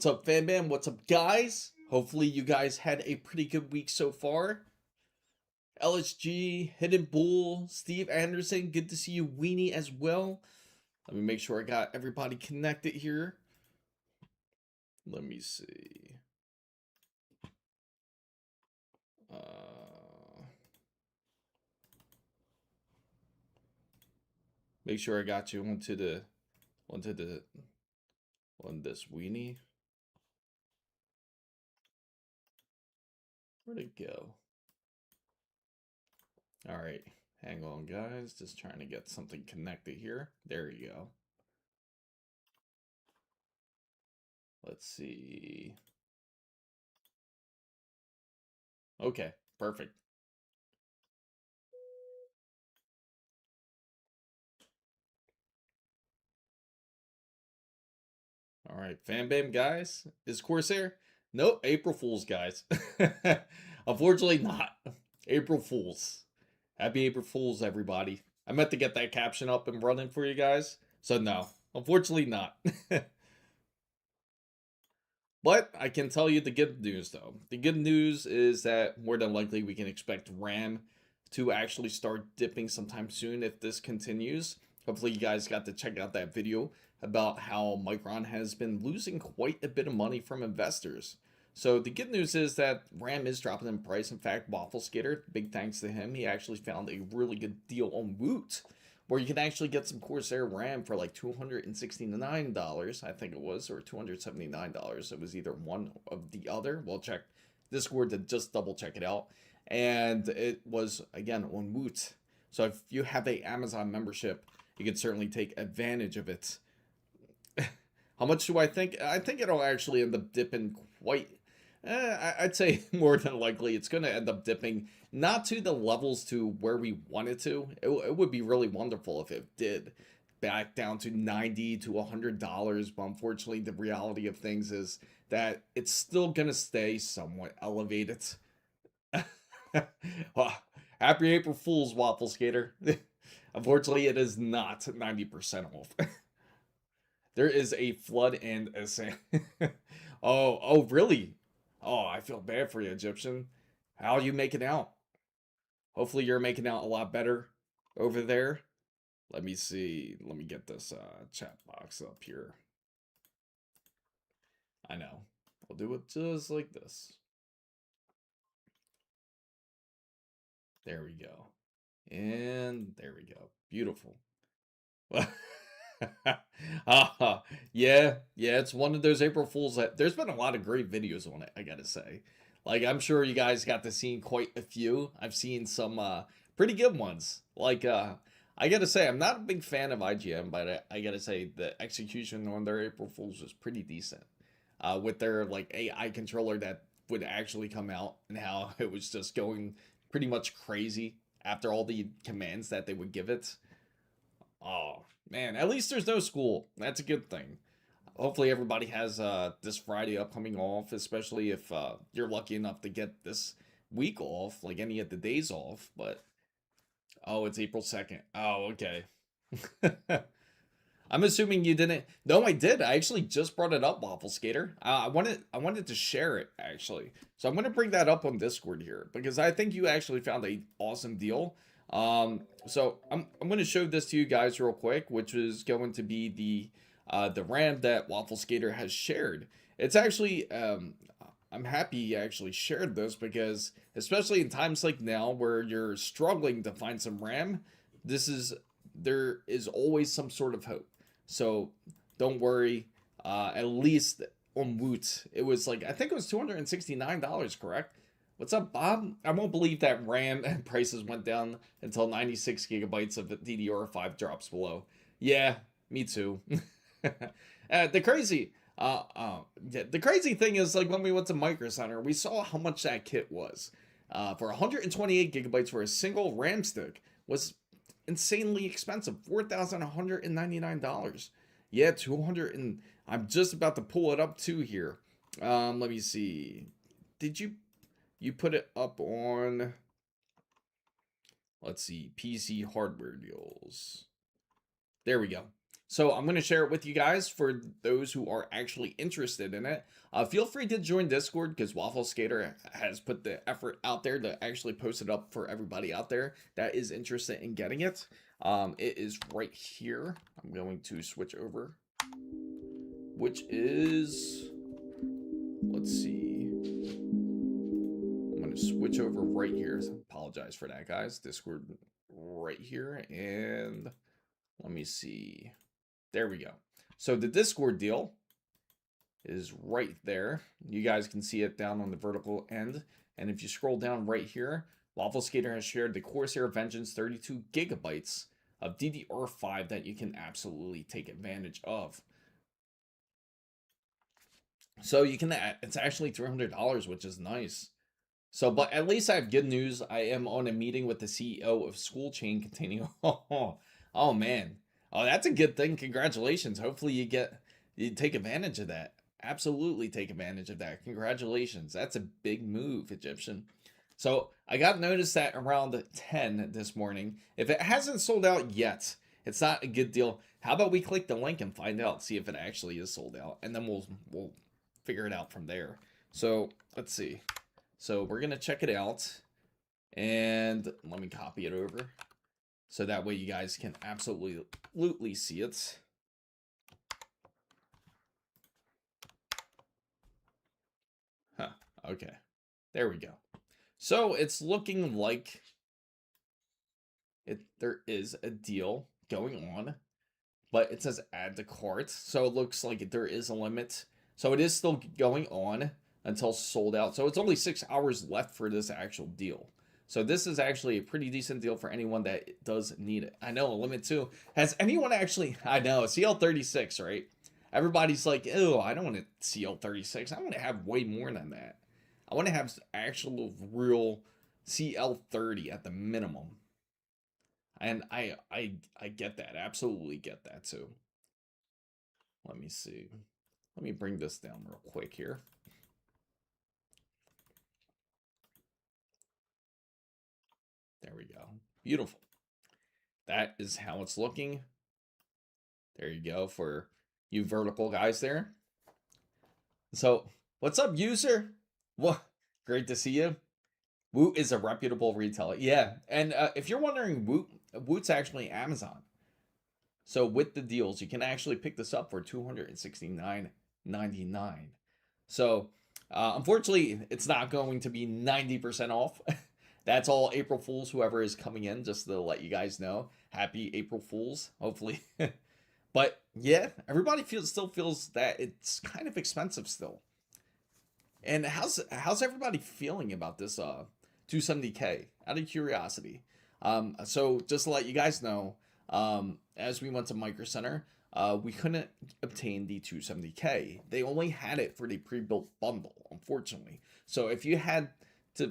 What's up, fan bam? What's up, guys? Hopefully you guys had a pretty good week so far. LSG, Hidden Bull, Steve Anderson, good to see you, Weenie, as well. Let me make sure I got everybody connected here. Let me see. Make sure I got you onto this Weenie. Where'd it go? All right, hang on, guys. Just trying to get something connected here. There you go. Let's see. Okay, perfect. All right, fan bam, guys. Is Corsair? Nope, April Fools, guys. Unfortunately, not. April Fools. Happy April Fools, everybody. I meant to get that caption up and running for you guys. So, no, unfortunately, not. But I can tell you the good news, though. The good news is that more than likely we can expect RAM to actually start dipping sometime soon if this continues. Hopefully you guys got to check out that video about how Micron has been losing quite a bit of money from investors. So the good news is that RAM is dropping in price. In fact, Waffle Skater, big thanks to him, he actually found a really good deal on Woot, where you can actually get some Corsair RAM for like $269, I think it was, or $279. It was either one of the other. We'll check Discord to just double check it out. And it was, again, on Woot. So if you have a Amazon membership, you can certainly take advantage of it. How much do I think? I think it'll actually end up dipping quite... I'd say more than likely it's going to end up dipping, not to the levels to where we want it to. It would be really wonderful if it did back down to $90 to $100, but unfortunately the reality of things is that it's still going to stay somewhat elevated. Happy April Fool's, Waffle Skater. Unfortunately, it is not 90% off. There is a flood and a sand. Oh, really? Oh, I feel bad for you, Egyptian. How are you making out? Hopefully you're making out a lot better over there. Let me see. Let me get this chat box up here. I know. I'll do it just like this. There we go. And there we go. Beautiful. Yeah, it's one of those April Fools that there's been a lot of great videos on it, I gotta say. Like, I'm sure you guys got to see quite a few. I've seen some pretty good ones. Like, I gotta say, I'm not a big fan of IGM, but I gotta say the execution on their April Fools was pretty decent. With their, like, AI controller that would actually come out and how it was just going pretty much crazy after all the commands that they would give it. Oh, man, at least there's no school. That's a good thing. Hopefully everybody has this Friday upcoming off, especially if you're lucky enough to get this week off, like any of the days off. But, oh, it's April 2nd. Oh, okay. I'm assuming you didn't. No, I did. I actually just brought it up, Waffle Skater. I wanted to share it, actually. So I'm going to bring that up on Discord here because I think you actually found a awesome deal. So I'm going to show this to you guys real quick, which is going to be the RAM that Waffle Skater has shared. It's actually, I'm happy he actually shared this because, especially in times like now where you're struggling to find some RAM, there is always some sort of hope. So don't worry. At least on Woot, it was like, I think it was $269, correct? What's up, Bob? I won't believe that RAM prices went down until 96 gigabytes of DDR5 drops below. Yeah, me too. The crazy thing is, like, when we went to Micro Center, we saw how much that kit was. For 128 gigabytes for a single RAM stick was insanely expensive, $4,199. Yeah, 200 and I'm just about to pull it up too here. Let me see. Did you put it up on, let's see, PC hardware deals. There we go. So I'm going to share it with you guys for those who are actually interested in it. Feel free to join Discord because Waffle Skater has put the effort out there to actually post it up for everybody out there that is interested in getting it. It is right here. I'm going to switch over, which is, let's see. I'm going to switch over right here. So apologize for that, guys. Discord right here. And let me see. There we go. So the Discord deal is right there. You guys can see it down on the vertical end. And if you scroll down right here, Waffle Skater has shared the Corsair Vengeance 32 gigabytes of DDR5 that you can absolutely take advantage of. So you can, it's actually $300, which is nice. So, but at least I have good news. I am on a meeting with the CEO of School Chain containing, oh man. Oh, that's a good thing. Congratulations. Hopefully you take advantage of that. Absolutely take advantage of that. Congratulations. That's a big move, Egyptian. So I got notice that around 10 this morning. If it hasn't sold out yet, it's not a good deal. How about we click the link and find out, see if it actually is sold out, and then we'll figure it out from there. So let's see. So we're gonna check it out, and let me copy it over. So that way you guys can absolutely see it. Huh, okay. There we go. So it's looking like there is a deal going on, but it says add to cart. So it looks like there is a limit. So it is still going on until sold out. So it's only 6 hours left for this actual deal. So this is actually a pretty decent deal for anyone that does need it. I know, a limit too. Has anyone actually, I know, CL36, right? Everybody's like, ew, I don't want a CL36. I want to have way more than that. I want to have actual real CL30 at the minimum. And I get that. Absolutely get that too. Let me see. Let me bring this down real quick here. There we go. Beautiful. That is how it's looking. There you go for you vertical guys there. So, what's up, user? What? Great to see you. Woot is a reputable retailer. Yeah, and if you're wondering, Woot's actually Amazon. So with the deals, you can actually pick this up for $269.99. So unfortunately, it's not going to be 90% off. That's all April Fools, whoever is coming in, just to let you guys know. Happy April Fools, hopefully. But yeah, everybody still feels that it's kind of expensive still. And how's everybody feeling about this 270K? Out of curiosity. So just to let you guys know, as we went to Micro Center, we couldn't obtain the 270K. They only had it for the pre-built bundle, unfortunately. So if you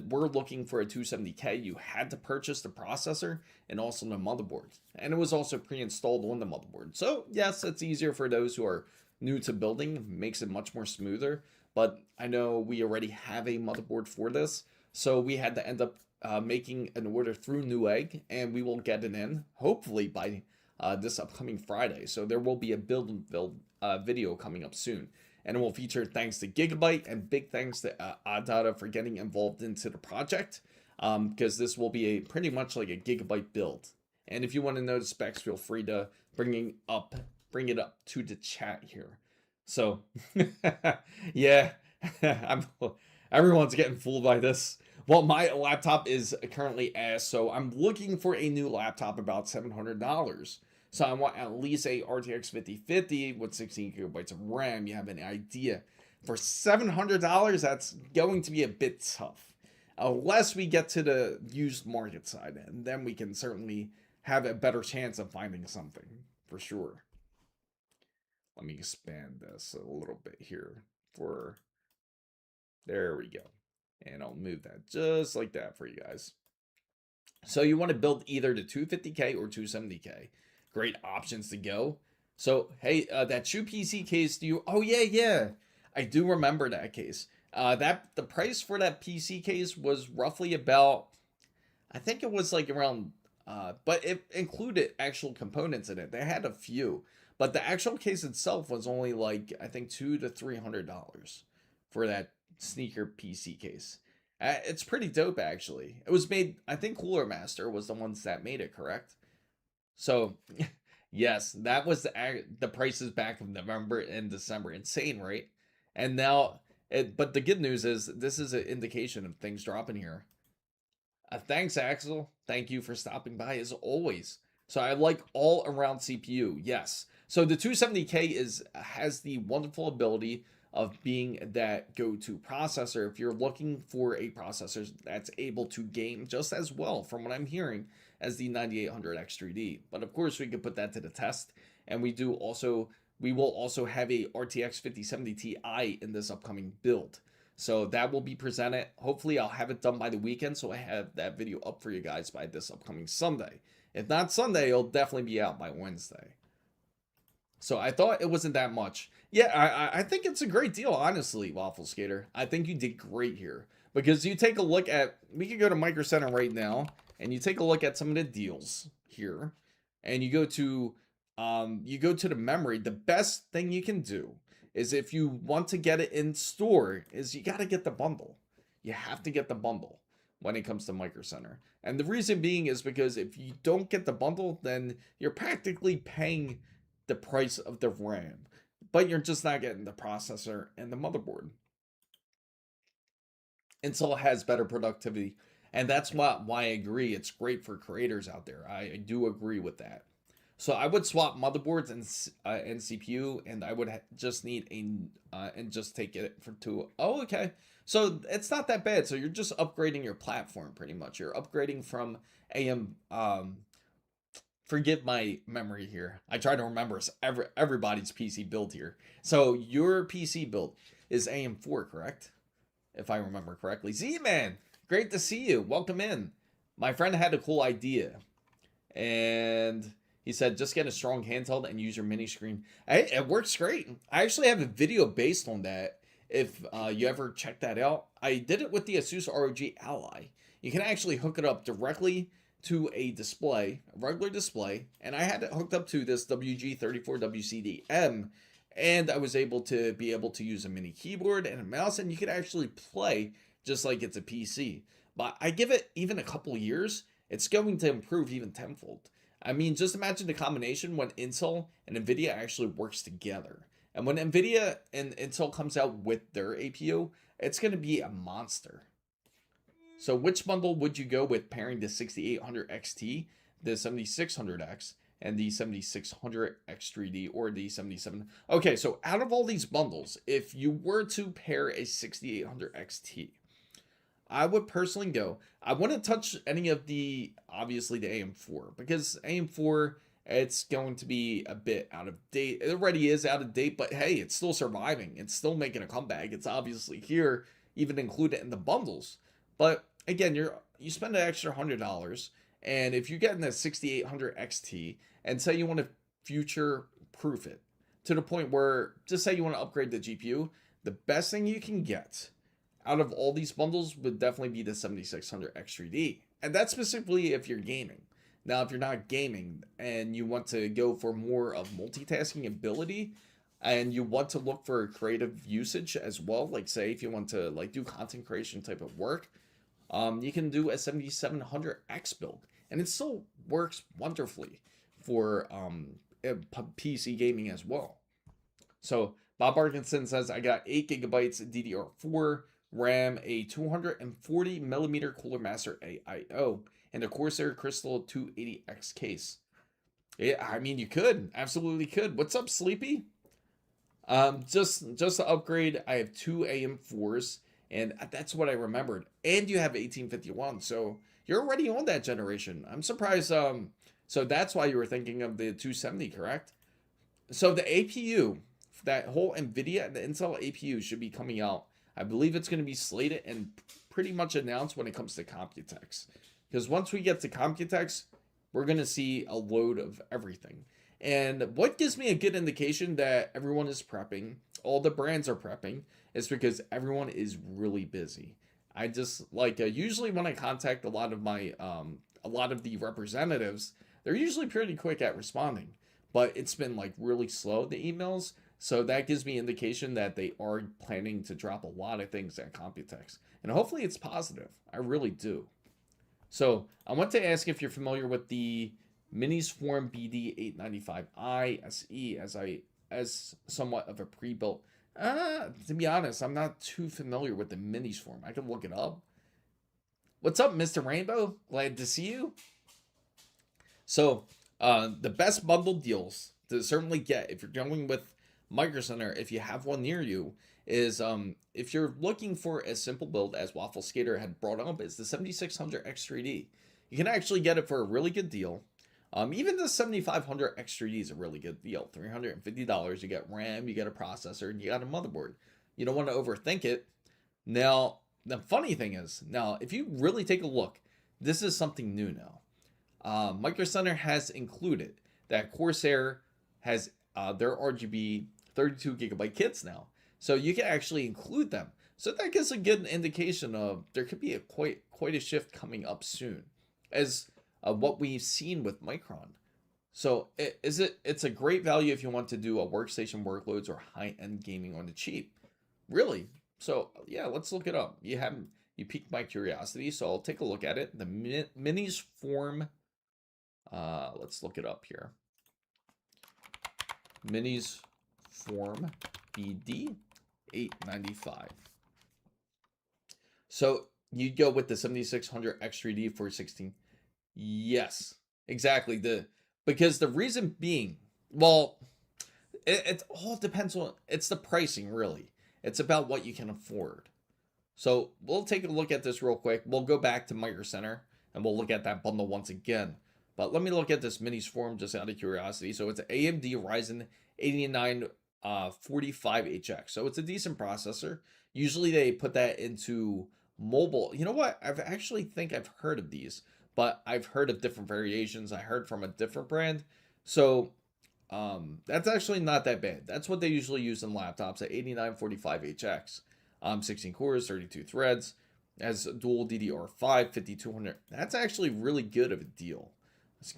were looking for a 270K, you had to purchase the processor and also the motherboard. And it was also pre-installed on the motherboard. So yes, it's easier for those who are new to building, makes it much more smoother. But I know we already have a motherboard for this, so we had to end up making an order through Newegg, and we will get it in hopefully by this upcoming Friday. So there will be a build video coming up soon, and it will feature thanks to Gigabyte and big thanks to Adata for getting involved into the project, because this will be pretty much like a Gigabyte build. And if you want to know the specs, feel free to bring it up to the chat here. So yeah, everyone's getting fooled by this. Well, my laptop is currently ass, so I'm looking for a new laptop about $700. So I want at least a RTX 5050 with 16 gigabytes of RAM. You have an idea. For $700, that's going to be a bit tough. Unless we get to the used market side, and then we can certainly have a better chance of finding something, for sure. Let me expand this a little bit here there we go. And I'll move that just like that for you guys. So you want to build either the 250K or 270K. Great options to go. So, hey, that shoe PC case, oh yeah. I do remember that case. The price for that PC case was roughly about, I think it was like around, but it included actual components in it. They had a few, But the actual case itself was only like, I think $200 to $300 for that sneaker PC case. It's pretty dope, actually. It was made, I think Cooler Master was the ones that made it, correct? So, yes, that was the prices back of November and December. Insane, right? And now, but the good news is this is an indication of things dropping here. Thanks, Axel. Thank you for stopping by as always. So I like all around CPU. Yes. So the 270K has the wonderful ability of being that go-to processor if you're looking for a processor that's able to game just as well, from what I'm hearing, as the 9800X3D. But of course, we could put that to the test, and we will also have a RTX 5070 Ti in this upcoming build. So that will be presented. Hopefully I'll have it done by the weekend, so I have that video up for you guys by this upcoming Sunday. If not Sunday, it'll definitely be out by Wednesday. So I thought it wasn't that much. Yeah, I think it's a great deal, honestly, Waffle Skater. I think you did great here. Because you take a look at, we can go to Micro Center right now, and you take a look at some of the deals here. And you go to the memory. The best thing you can do is, if you want to get it in store, is you got to get the bundle. You have to get the bundle when it comes to Micro Center. And the reason being is because if you don't get the bundle, then you're practically paying the price of the RAM, but you're just not getting the processor and the motherboard. Intel has better productivity, and that's why I agree it's great for creators out there. I do agree with that. So I would swap motherboards and CPU, and I would just need and just take it to. Oh, okay. So it's not that bad. So you're just upgrading your platform pretty much. You're upgrading from AM. Forgive my memory here. I try to remember everybody's PC build here. So your PC build is AM4, correct? If I remember correctly. Z-Man, great to see you. Welcome in. My friend had a cool idea, and he said, just get a strong handheld and use your mini screen. Hey, it works great. I actually have a video based on that. If you ever check that out, I did it with the ASUS ROG Ally. You can actually hook it up directly to a display, a regular display, and I had it hooked up to this WG34WCDM, and I was able to use a mini keyboard and a mouse, and you could actually play just like it's a PC. But I give it even a couple years, it's going to improve even tenfold. I mean, just imagine the combination when Intel and NVIDIA actually works together. And when NVIDIA and Intel comes out with their APU, it's going to be a monster. So which bundle would you go with pairing the 6800 XT, the 7600X, and the 7600 X3D, or the 77? Okay, so out of all these bundles, if you were to pair a 6800 XT, I would personally go, I wouldn't touch any of obviously the AM4, because AM4, it's going to be a bit out of date. It already is out of date, but hey, it's still surviving. It's still making a comeback. It's obviously here, even included in the bundles. But again, you spend an extra $100, and if you're getting that 6800 XT, and say you want to future proof it to the point where, just say you want to upgrade the GPU, the best thing you can get out of all these bundles would definitely be the 7600 X3D. And that's specifically if you're gaming. Now, if you're not gaming and you want to go for more of multitasking ability, and you want to look for creative usage as well, like say if you want to like do content creation type of work, you can do a 7700X build, and it still works wonderfully for PC gaming as well. So Bob Parkinson says, I got 8 gigabytes DDR4 RAM, a 240 millimeter Cooler Master AIO, and a Corsair Crystal 280X case. Yeah, I mean, you could, absolutely could. What's up, Sleepy? Just to upgrade, I have 2 AM4s, and that's what I remembered. And you have 1851, so you're already on that generation. I'm surprised. So that's why you were thinking of the 270, correct? So the APU, that whole NVIDIA and the Intel APU should be coming out. I believe it's going to be slated and pretty much announced when it comes to Computex. Because once we get to Computex, we're going to see a load of everything. And what gives me a good indication that everyone is prepping, all the brands are prepping, is because everyone is really busy. I just like usually when I contact a lot of the representatives, they're usually pretty quick at responding. but it's been like really slow, the emails. So that gives me indication that they are planning to drop a lot of things at Computex. And hopefully it's positive. I really do. So I want to ask if you're familiar with the Minisform BD895i SE as somewhat of a pre-built. To be honest, I'm not too familiar with the Minisform. I can look it up. What's up, Mr. Rainbow? Glad to see you. So the best bundle deals to certainly get if you're going with Micro Center, if you have one near you, is if you're looking for a simple build, as Waffle Skater had brought up, is the 7600 X3D. You can actually get it for a really good deal. Even the 7500 X3D is a really good deal. $350. You get RAM, you get a processor, and you got a motherboard. You don't want to overthink it. Now, the funny thing is, now if you really take a look, this is something new now. Micro Center has included that Corsair has their RGB 32 gigabyte kits now. So you can actually include them. So that gives a good indication of there could be a quite a shift coming up soon, as what we've seen with Micron. So it's a great value if you want to do a workstation workloads or high-end gaming on the cheap. Really. So yeah, let's look it up. You piqued my curiosity, so I'll take a look at it. The Minisform. Let's look it up here. Minisform BD895. So you'd go with the 7600 X3D for 16. Yes, exactly. Because the reason being, well, it all depends on, it's the pricing really. It's about what you can afford. So we'll take a look at this real quick. We'll go back to Micro Center and we'll look at that bundle once again. But let me look at this Minisform just out of curiosity. So it's an AMD Ryzen 8945HX. So it's a decent processor. Usually they put that into mobile. You know what? I've heard of these, but I've heard of different variations. I heard from a different brand. So that's actually not that bad. That's what they usually use in laptops at 8945HX. 16 cores, 32 threads, has dual DDR5, 5200. That's actually really good of a deal,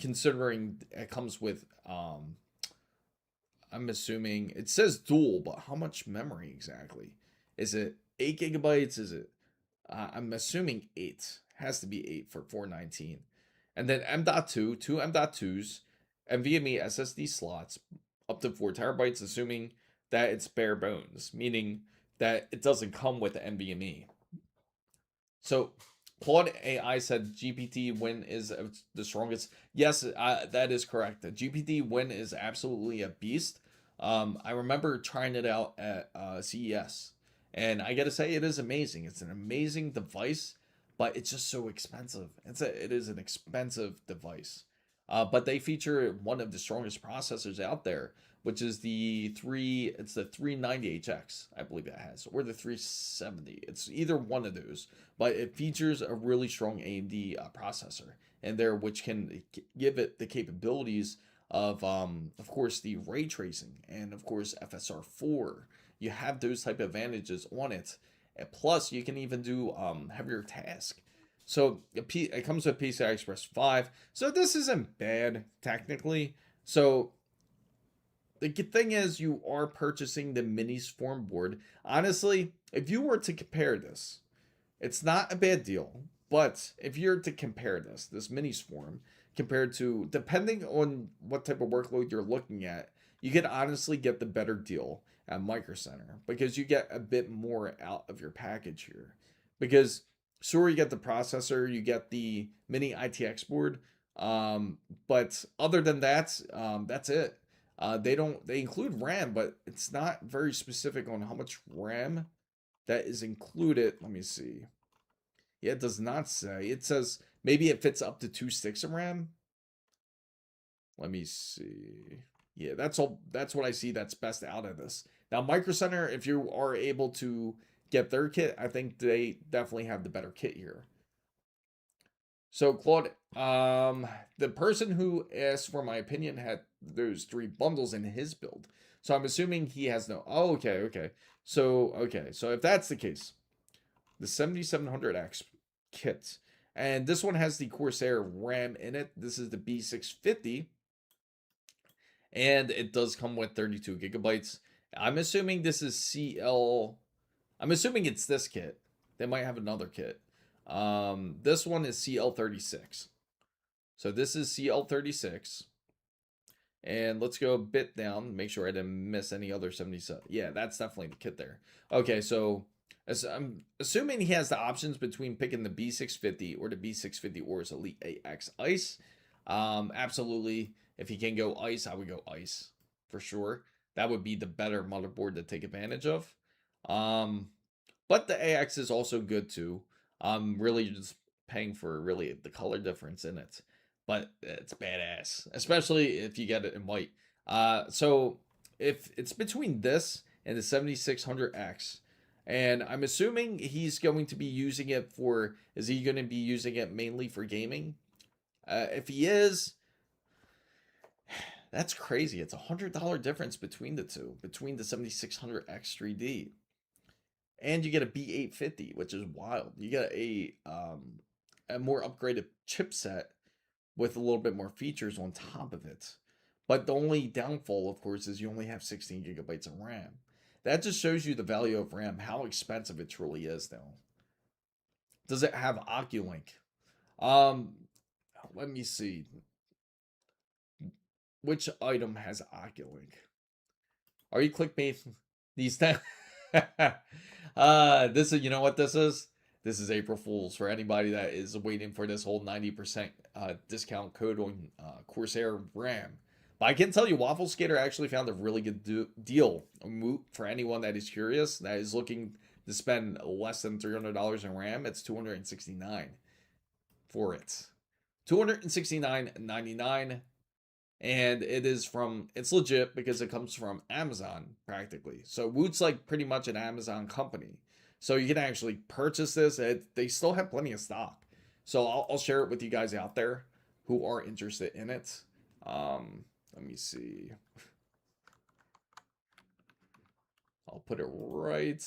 considering it comes with, I'm assuming, it says dual, but how much memory exactly? Is it 8 gigabytes? Is it, I'm assuming 8. Has to be 8 for 419. And then M.2, two M.2s, NVMe SSD slots, up to 4 terabytes, assuming that it's bare bones, meaning that it doesn't come with NVMe. So Claude AI said GPT Win is the strongest. Yes, that is correct. The GPT Win is absolutely a beast. I remember trying it out at CES, and I gotta say it is amazing. It's an amazing device, but it's just so expensive. It is an expensive device. But they feature one of the strongest processors out there, which is the 390HX, I believe it has, or the 370. It's either one of those, but it features a really strong AMD processor in there, which can give it the capabilities of course, the ray tracing and of course FSR4. You have those type of advantages on it, and plus you can even do heavier tasks. So it comes with PCI Express 5. So this isn't bad technically. So the thing is, you are purchasing the Minisform board. Honestly, if you were to compare this, it's not a bad deal. But if you're to compare this Minisform, compared to, depending on what type of workload you're looking at, you could honestly get the better deal at Micro Center, because you get a bit more out of your package here. Because sure, you get the processor, you get the mini ITX board, but other than that, that's it. They include RAM, but it's not very specific on how much RAM that is included. Let me see. Yeah, it does not say. It says maybe it fits up to 2 sticks of RAM. Let me see. Yeah, that's all. That's what I see that's best out of this. Now, Micro Center, if you are able to get their kit, I think they definitely have the better kit here. So Claude, the person who asked for my opinion had those 3 bundles in his build. So I'm assuming he has no. Oh, okay. So if that's the case, the 7700X kit, and this one has the Corsair RAM in it. This is the B650. and it does come with 32 gigabytes. I'm assuming this is CL. I'm assuming it's this kit. They might have another kit. This one is CL36. So this is CL36. And let's go a bit down, make sure I didn't miss any other 77. Yeah, that's definitely the kit there. Okay, so as I'm assuming he has the options between picking the B650 or the B650 or his Elite AX Ice. Absolutely, if he can go Ice, I would go Ice for sure. That would be the better motherboard to take advantage of. But the AX is also good too. I'm really just paying for really the color difference in it, but it's badass, especially if you get it in white. So if it's between this and the 7600X, and I'm assuming he's going to be using it for, is he going to be using it mainly for gaming? If he is, that's crazy. It's $100 difference between the two, between the 7600X 3D. And you get a B850, which is wild. You get a more upgraded chipset with a little bit more features on top of it. But the only downfall, of course, is you only have 16 gigabytes of RAM. That just shows you the value of RAM, how expensive it truly is, though. Does it have Oculink? Let me see. Which item has Oculink? Are you clickbait? These things. This is, you know what this is? This is April Fool's for anybody that is waiting for this whole 90% discount code on Corsair RAM. But I can tell you, Waffle Skater actually found a really good deal for anyone that is curious, that is looking to spend less than $300 in RAM. It's $269 for it. $269.99. And it is from, it's legit because it comes from Amazon practically. So Woot's like pretty much an Amazon company. So you can actually purchase this. They still have plenty of stock. So I'll share it with you guys out there who are interested in it. Let me see. I'll put it right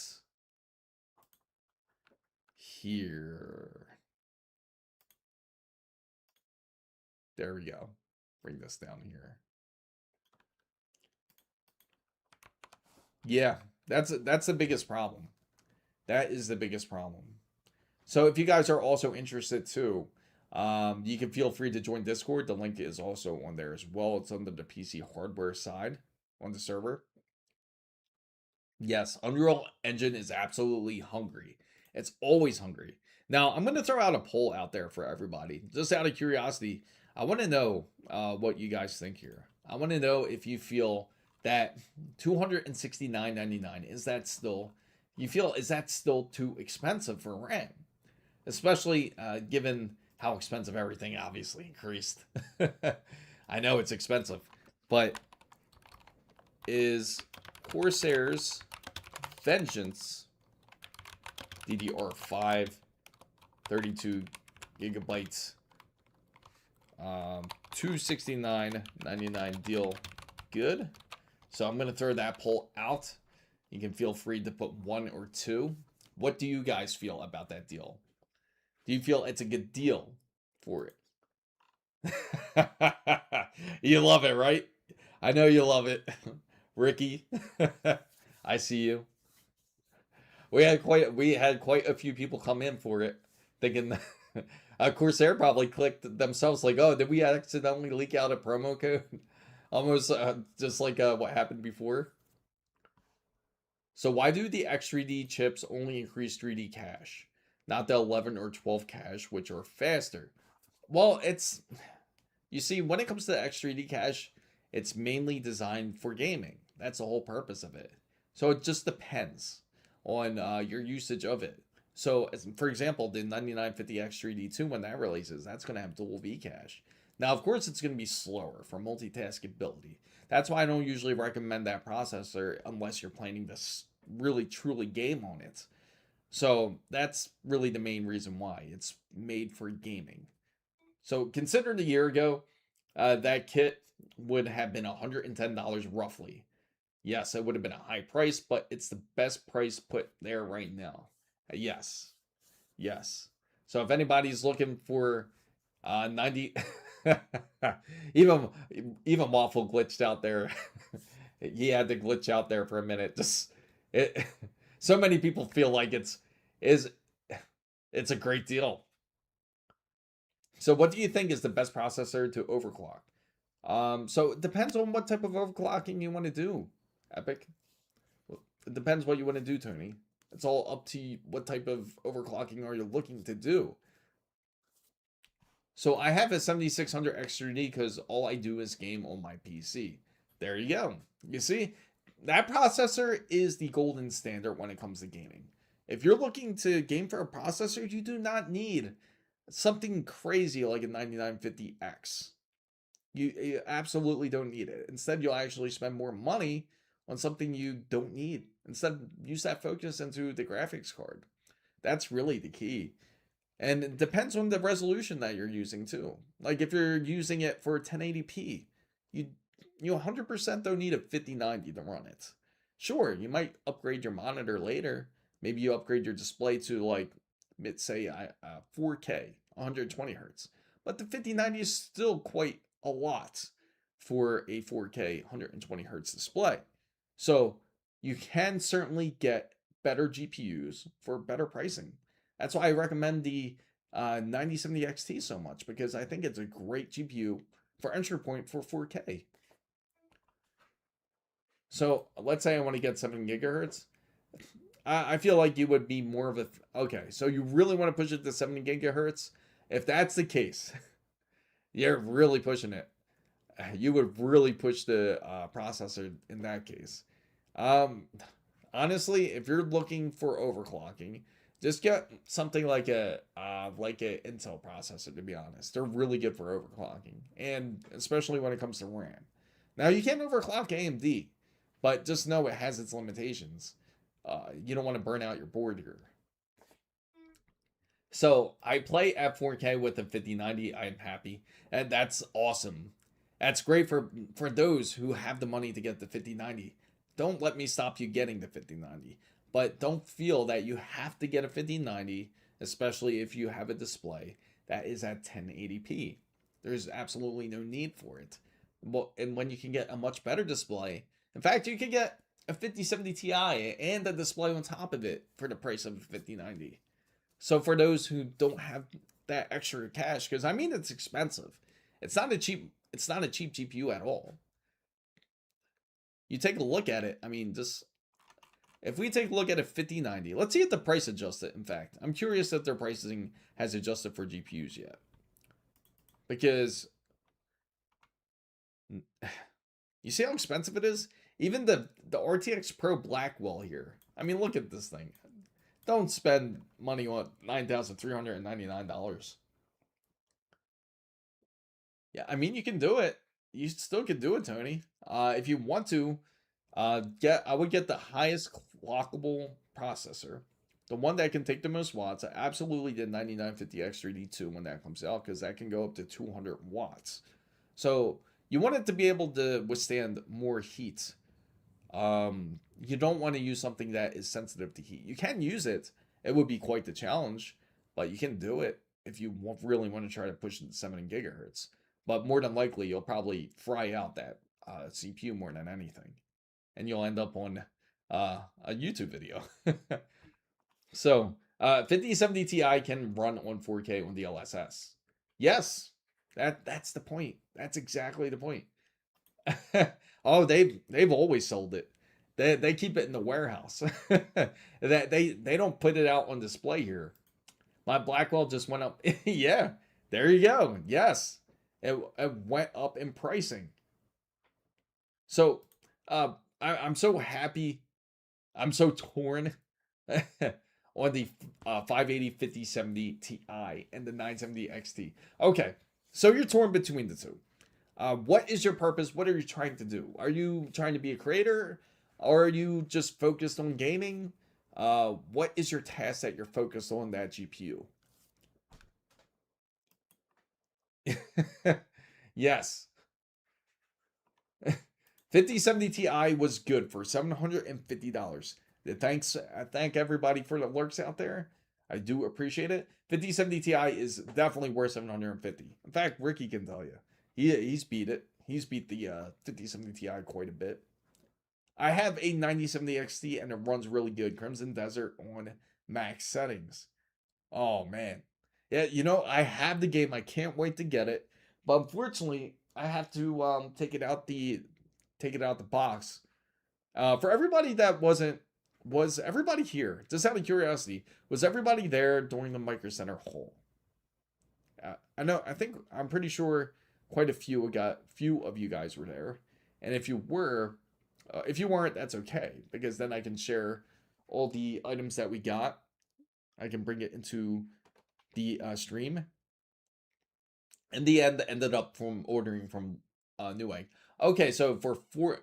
here. There we go. Bring this down here. Yeah, that's the biggest problem. That is the biggest problem. So if you guys are also interested too, you can feel free to join Discord. The link is also on there as well. It's under the PC hardware side on the server. Yes, Unreal Engine is absolutely hungry. It's always hungry. Now, I'm going to throw out a poll out there for everybody. Just out of curiosity, I want to know what you guys think here. I want to know if you feel that $269.99 is that still, you feel, is that still too expensive for RAM? Especially given how expensive everything obviously increased. I know it's expensive, but is Corsair's Vengeance DDR5 32 gigabytes $269.99 deal good? So I'm going to throw that poll out. You can feel free to put 1 or 2. What do you guys feel about that deal? Do you feel it's a good deal for it? You love it, right? I know you love it. Ricky, I see you. We had quite a few people come in for it, thinking Corsair probably clicked themselves like, oh, did we accidentally leak out a promo code? Almost just like what happened before. So why do the X3D chips only increase 3D cache, not the 11 or 12 cache, which are faster? Well, it's, you see, when it comes to the X3D cache, it's mainly designed for gaming. That's the whole purpose of it. So it just depends on your usage of it. So, for example, the 9950X 3D2, when that releases, that's going to have dual V cache. Now, of course, it's going to be slower for multitaskability. That's why I don't usually recommend that processor unless you're planning to really, truly game on it. So that's really the main reason why. It's made for gaming. So considered a year ago, that kit would have been $110 roughly. Yes, it would have been a high price, but it's the best price put there right now. Yes. Yes. So if anybody's looking for 90 even even Waffle glitched out there. He had to glitch out there for a minute. Just it. So many people feel like is it's a great deal. So what do you think is the best processor to overclock? So it depends on what type of overclocking you want to do, Epic. It depends what you want to do, Tony. It's all up to you. What type of overclocking are you looking to do? So I have a 7600 X3D because all I do is game on my PC. There you go. You see, that processor is the golden standard when it comes to gaming. If you're looking to game for a processor, you do not need something crazy like a 9950X. You absolutely don't need it. Instead, you'll actually spend more money on something you don't need. Instead, use that focus into the graphics card. That's really the key. And it depends on the resolution that you're using too. Like if you're using it for 1080p, you 100% don't need a 5090 to run it. Sure, you might upgrade your monitor later. Maybe you upgrade your display to like, say, 4K, 120 hertz. But the 5090 is still quite a lot for a 4K 120 hertz display. So you can certainly get better GPUs for better pricing. That's why I recommend the 9070 XT so much, because I think it's a great GPU for entry point for 4K. So let's say I want to get 7 gigahertz. I feel like you would be more of a... Okay, so you really want to push it to 7 gigahertz? If that's the case, you're really pushing it. You would really push the processor in that case. Honestly, if you're looking for overclocking, just get something like a Intel processor, to be honest. They're really good for overclocking, and especially when it comes to RAM. Now, you can overclock AMD, but just know it has its limitations. You don't want to burn out your board here. So I play at 4K with the 5090. I'm happy, and that's awesome. That's great for those who have the money to get the 5090. Don't let me stop you getting the 5090, but don't feel that you have to get a 5090, especially if you have a display that is at 1080p. There's absolutely no need for it. Well, and when you can get a much better display, in fact, you can get a 5070 Ti and a display on top of it for the price of a 5090. So for those who don't have that extra cash, because I mean it's expensive. It's not a cheap GPU at all. You take a look at it, I mean, just if we take a look at a 5090, let's see if the price adjusted. In fact, I'm curious if their pricing has adjusted for GPUs yet. Because you see how expensive it is? Even the RTX Pro Blackwell here. I mean, look at this thing. Don't spend money on $9,399. Yeah, I mean, you can do it. You still can do it, Tony. If you want to, I would get the highest clockable processor, the one that can take the most watts. I absolutely did 9950X3D2 when that comes out, because that can go up to 200 watts. So you want it to be able to withstand more heat. You don't want to use something that is sensitive to heat. You can use it. It would be quite the challenge, but you can do it if you really want to try to push it to 7 gigahertz. But more than likely, you'll probably fry out that CPU more than anything. And you'll end up on a YouTube video. So, 5070 Ti can run on 4K on the LSS. Yes, that's the point. That's exactly the point. Oh, they've always sold it. They keep it in the warehouse. That they don't put it out on display here. My Blackwell just went up. Yeah, there you go. Yes, it went up in pricing. So I'm so happy. I'm so torn on the 580 5070 Ti and the 970 XT. Okay, so you're torn between the two. What is your purpose? What are you trying to do? Are you trying to be a creator? Or are you just focused on gaming? What is your task that you're focused on that GPU? Yes. 5070 Ti was good for $750. Thanks, I thank everybody for the lurks out there. I do appreciate it. 5070 Ti is definitely worth 750. In fact, Ricky can tell you. He's beat it. He's beat the 5070 Ti quite a bit. I have a 9070 XT and it runs really good. Crimson Desert on max settings. Oh man. Yeah, you know, I have the game. I can't wait to get it. But unfortunately, I have to take it out the box. For everybody that was everybody here? Just out of curiosity, was everybody there during the Micro Center haul? I know. I'm pretty sure quite a few of you guys were there, and if you were, if you weren't, that's okay because then I can share all the items that we got. I can bring it into the stream. In the end, ended up from ordering from Newegg. Okay, so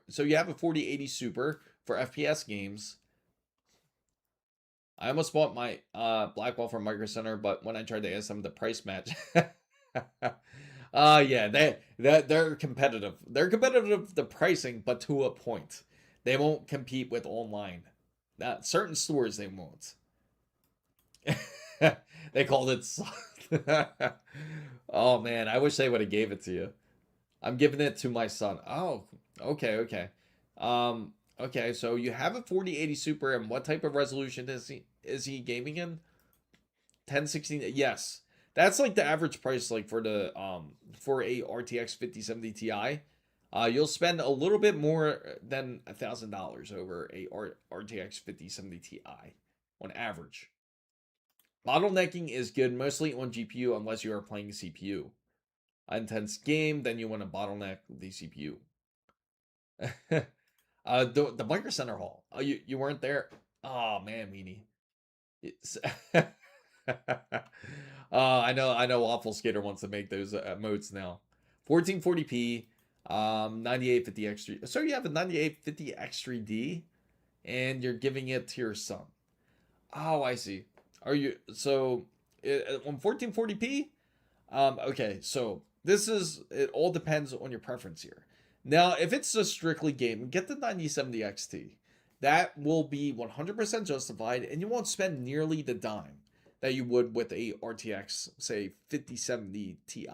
so you have a 4080 Super for FPS games. I almost bought my Blackwell from Micro Center, but when I tried to ask them the price match, yeah, they're competitive. They're competitive the pricing, but to a point. They won't compete with online. Certain stores they won't. They called it. Oh man, I wish they would have gave it to you. I'm giving it to my son. Oh, okay. Okay, so you have a 4080 Super, and what type of resolution is he gaming in? 1016. Yes. That's like the average price like for the for a RTX 5070 Ti. You'll spend a little bit more than $1,000 over a RTX 5070 Ti on average. Bottlenecking is good mostly on GPU unless you are playing CPU. Intense game, then you want to bottleneck the CPU. The Micro Center Hall. Oh, you weren't there? Oh man, Weenie. I know Waffle Skater wants to make those modes now. 1440p, 9850 X3. So you have a 9850 X3D, and you're giving it to your son. Oh, I see. Are you so on 1440p? Okay, so it all depends on your preference here. Now, if it's a strictly game, get the 9070 XT. That will be 100% justified, and you won't spend nearly the dime that you would with a RTX, say 5070 Ti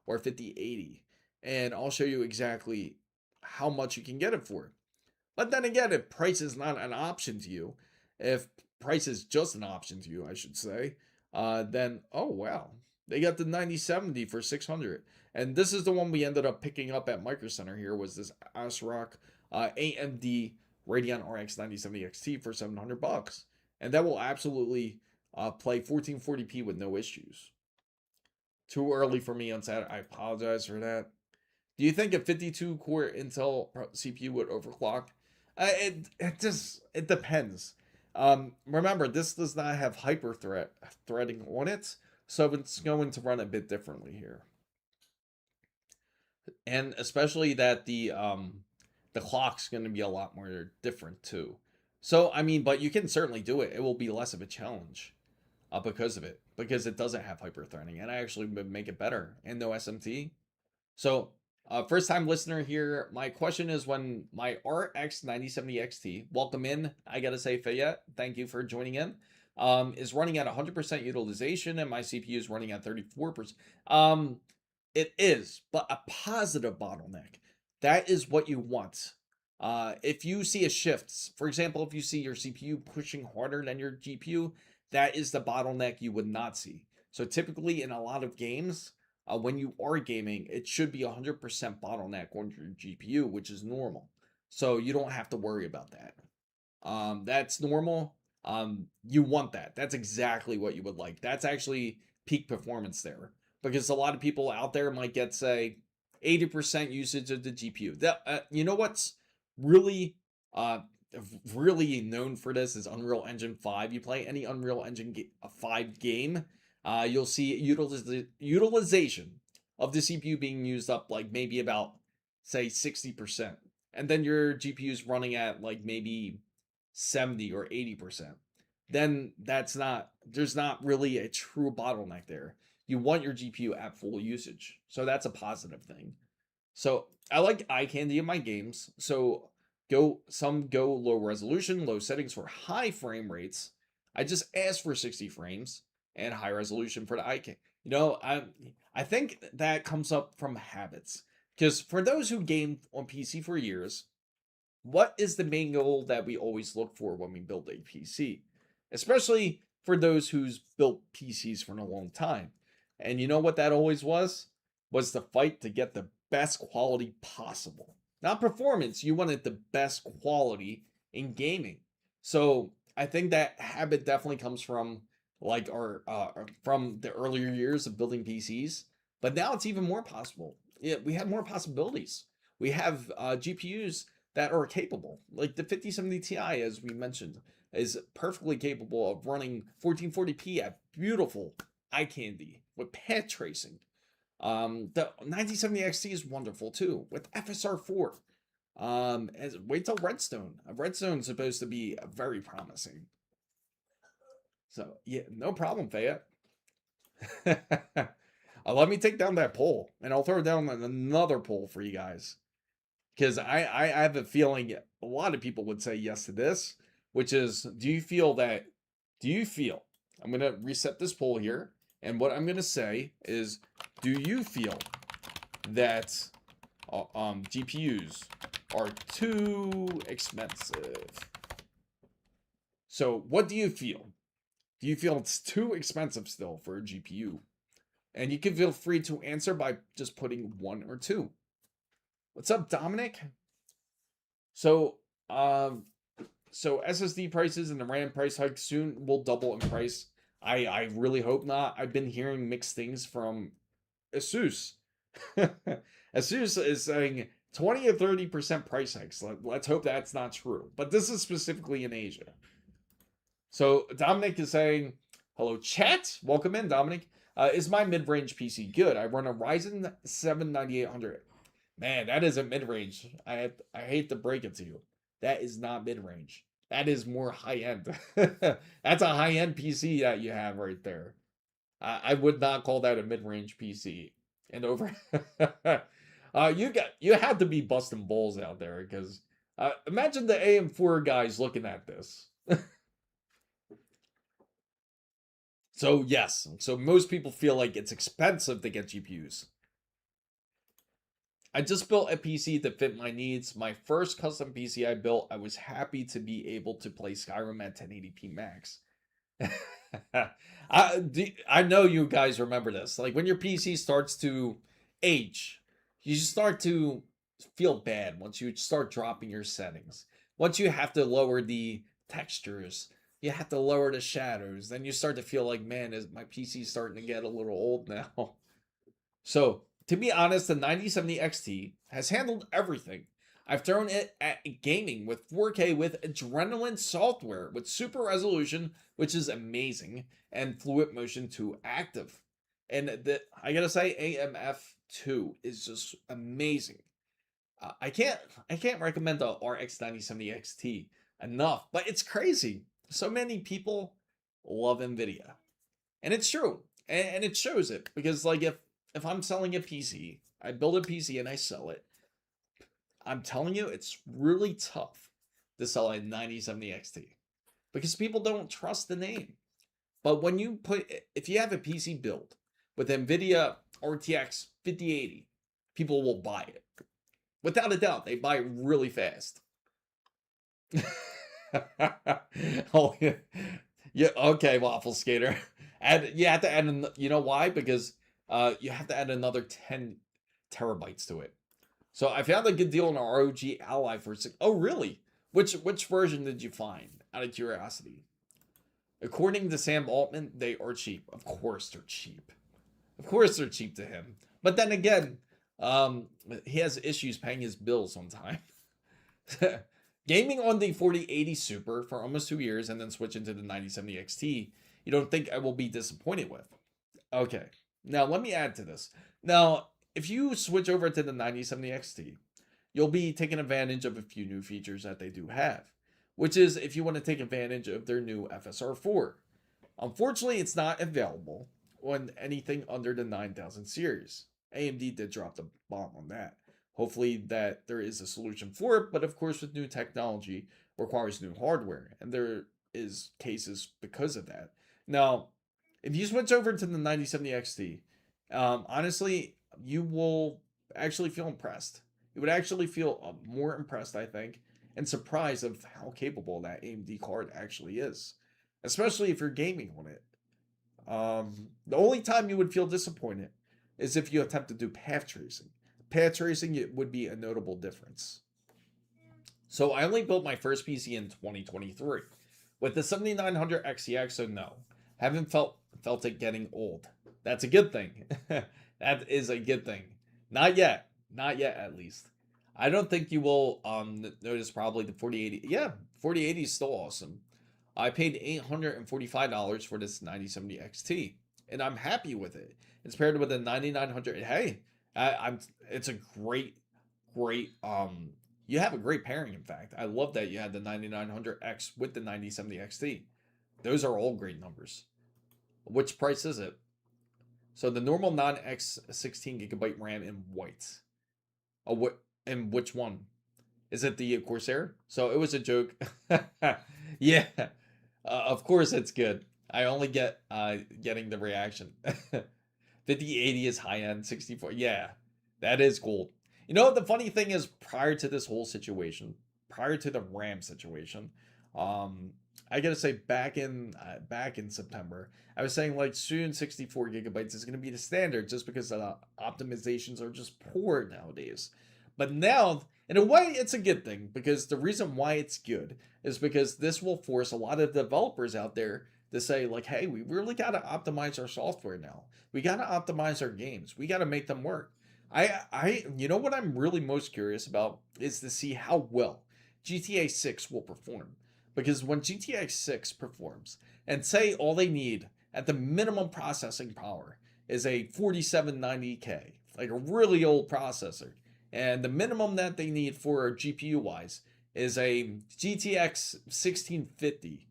or 5080. And I'll show you exactly how much you can get it for. But then again, if price is not an option to you, if price is just an option to you, I should say, then oh wow, they got the 9070 for 600. And this is the one we ended up picking up at Micro Center here was this ASRock AMD Radeon RX 9070 XT for $700. And that will absolutely play 1440p with no issues. Too early for me on Saturday. I apologize for that. Do you think a 52 core Intel CPU would overclock? It depends. Remember, this does not have threading on it, so it's going to run a bit differently here. And especially that the clock's going to be a lot more different too. So I mean, but you can certainly do it. It will be less of a challenge because of it, because it doesn't have hyper-threading, and I actually would make it better and no SMT. So first time listener here, my question is when my RX 9070 XT, welcome in, I gotta say Fayette, thank you for joining in, is running at 100% utilization and my CPU is running at 34%. It is, but a positive bottleneck. That is what you want. If you see a shift, for example, if you see your CPU pushing harder than your GPU, that is the bottleneck you would not see. So typically in a lot of games, when you are gaming, it should be 100% bottleneck on your GPU, which is normal. So you don't have to worry about that. That's normal. You want that. That's exactly what you would like. That's actually peak performance there. Because a lot of people out there might get, say, 80% usage of the GPU. You know what's really really known for this is Unreal Engine 5. You play any Unreal Engine 5 game, you'll see utilization of the CPU being used up like maybe about, say, 60%. And then your GPU is running at like maybe 70 or 80%. Then there's not really a true bottleneck there. You want your GPU at full usage. So that's a positive thing. So I like eye candy in my games. So some go low resolution, low settings for high frame rates. I just asked for 60 frames and high resolution for the icon. You know, I think that comes up from habits. Because for those who game on PC for years, what is the main goal that we always look for when we build a PC? Especially for those who's built PCs for a long time. And you know what that always was? Was the fight to get the best quality possible. Not performance, you wanted the best quality in gaming. So I think that habit definitely comes from like our from the earlier years of building PCs, but now it's even more possible. Yeah, we have more possibilities. We have GPUs that are capable, like the 5070 Ti, as we mentioned, is perfectly capable of running 1440p at beautiful eye candy with path tracing. The 9070 XT is wonderful too with FSR4. Wait till Redstone. Redstone's supposed to be very promising. So yeah, no problem, Fayette. Let me take down that poll, and I'll throw down another poll for you guys, because I have a feeling a lot of people would say yes to this, which is, do you feel? I'm gonna reset this poll here, and what I'm gonna say is, do you feel that GPUs are too expensive? So what do you feel? Do you feel it's too expensive still for a GPU? And you can feel free to answer by just putting 1 or 2. What's up, Dominic? So SSD prices and the RAM price hike soon will double in price. I really hope not. I've been hearing mixed things from ASUS. ASUS is saying 20 or 30% price hikes. Let's hope that's not true. But this is specifically in Asia. So Dominic is saying, hello, chat. Welcome in, Dominic. Is my mid-range PC good? I run a Ryzen 7 9800. Man, that isn't mid-range. I hate to break it to you. That is not mid-range. That is more high-end. That's a high-end PC that you have right there. I would not call that a mid-range PC. And over, you have to be busting balls out there, because imagine the AM4 guys looking at this. So yes, so most people feel like it's expensive to get GPUs. I just built a PC that fit my needs. My first custom PC I built, I was happy to be able to play Skyrim at 1080p max. I know you guys remember this. Like when your PC starts to age, you start to feel bad once you start dropping your settings. Once you have to lower the textures, you have to lower the shadows, then you start to feel like, man, is my PC starting to get a little old now? So, to be honest, the 9070 XT has handled everything. I've thrown it at gaming with 4K with Adrenaline software with super resolution, which is amazing, and fluid motion to active. And I gotta say, AMF2 is just amazing. I can't recommend the RX 9070 XT enough, but it's crazy. So many people love NVIDIA, and it's true, and it shows it, because like if I'm selling a PC, I build a PC and I sell it, I'm telling you, it's really tough to sell a 9070 XT because people don't trust the name. But when you if you have a PC build with NVIDIA RTX 5080, people will buy it. Without a doubt, they buy it really fast. Oh, yeah. Yeah, okay, Waffle Skater. You have to add, you know why? Because you have to add another 10 terabytes to it. So I found a good deal on our ROG Ally for oh really? Which version did you find? Out of curiosity. According to Sam Altman, they are cheap. Of course they're cheap. Of course they're cheap to him. But then again, he has issues paying his bills on time. Gaming on the 4080 Super for almost 2 years and then switching to the 9070 XT, you don't think I will be disappointed with. Okay, now let me add to this. Now, if you switch over to the 9070 XT, you'll be taking advantage of a few new features that they do have, which is if you want to take advantage of their new FSR4. Unfortunately, it's not available on anything under the 9000 series. AMD did drop the bomb on that. Hopefully that there is a solution for it, but of course with new technology requires new hardware, and is cases because of that. Now, if you switch over to the 9070 XT, honestly, you will actually feel impressed. You would actually feel more impressed, I think, and surprised of how capable that AMD card actually is, especially if you're gaming on it. The only time you would feel disappointed is if you attempt to do path tracing. Path tracing, it would be a notable difference. So I only built my first PC in 2023 with the 7900 XTX, so no, haven't felt it getting old. That's a good thing. That is a good thing. Not yet, at least. I don't think you will notice probably the 4080. Yeah, 4080 is still awesome. I paid $845 for this 9070 XT, and I'm happy with it. It's paired with a 9900. Hey, it's a great you have a great pairing. In fact, I love that you had the 9900X with the 9070 XT. Those are all great numbers. Which price is it? So the normal non-X 16GB RAM in white. Oh, what? And which one? Is it the Corsair? So it was a joke. Yeah, of course it's good. I only get getting the reaction. 5080 is high end. 64. Yeah, that is cool. You know, the funny thing is, prior to this whole situation, prior to the RAM situation, I gotta say, back in September, I was saying like soon 64GB is gonna be the standard, just because the optimizations are just poor nowadays. But now, in a way, it's a good thing, because the reason why it's good is because this will force a lot of developers out there to say like, hey, we really gotta optimize our software now. We gotta optimize our games. We gotta make them work. You know what I'm really most curious about is to see how well GTA 6 will perform. Because when GTA 6 performs, and say all they need at the minimum processing power is a 4790K, like a really old processor, and the minimum that they need for GPU wise is a GTX 1650,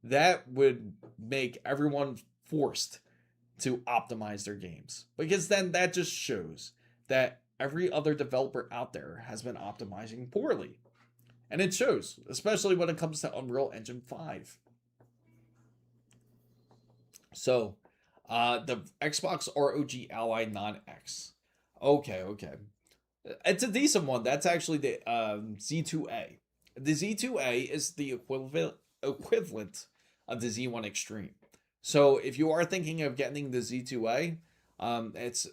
that would make everyone forced to optimize their games. Because then that just shows that every other developer out there has been optimizing poorly. And it shows, especially when it comes to Unreal Engine 5. So, the Xbox ROG Ally Non-X. Okay. It's a decent one. That's actually the Z2A. The Z2A is the equivalent of the Z1 Extreme. So, if you are thinking of getting the Z2A, it's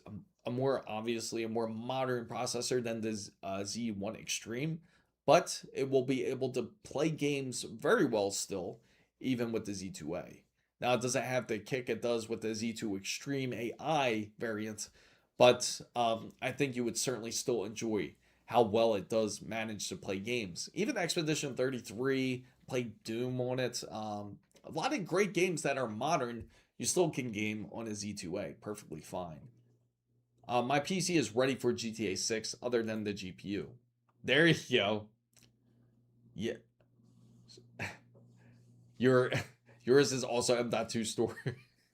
obviously a more modern processor than the Z1 Extreme, but it will be able to play games very well still, even with the Z2A. Now, it doesn't have the kick it does with the Z2 Extreme AI variant, but I think you would certainly still enjoy how well it does manage to play games. Even Expedition 33, play Doom on it. A lot of great games that are modern, you still can game on a Z2A perfectly fine. My PC is ready for GTA 6 other than the GPU. There you go. Yeah. Yours is also M.2 storage.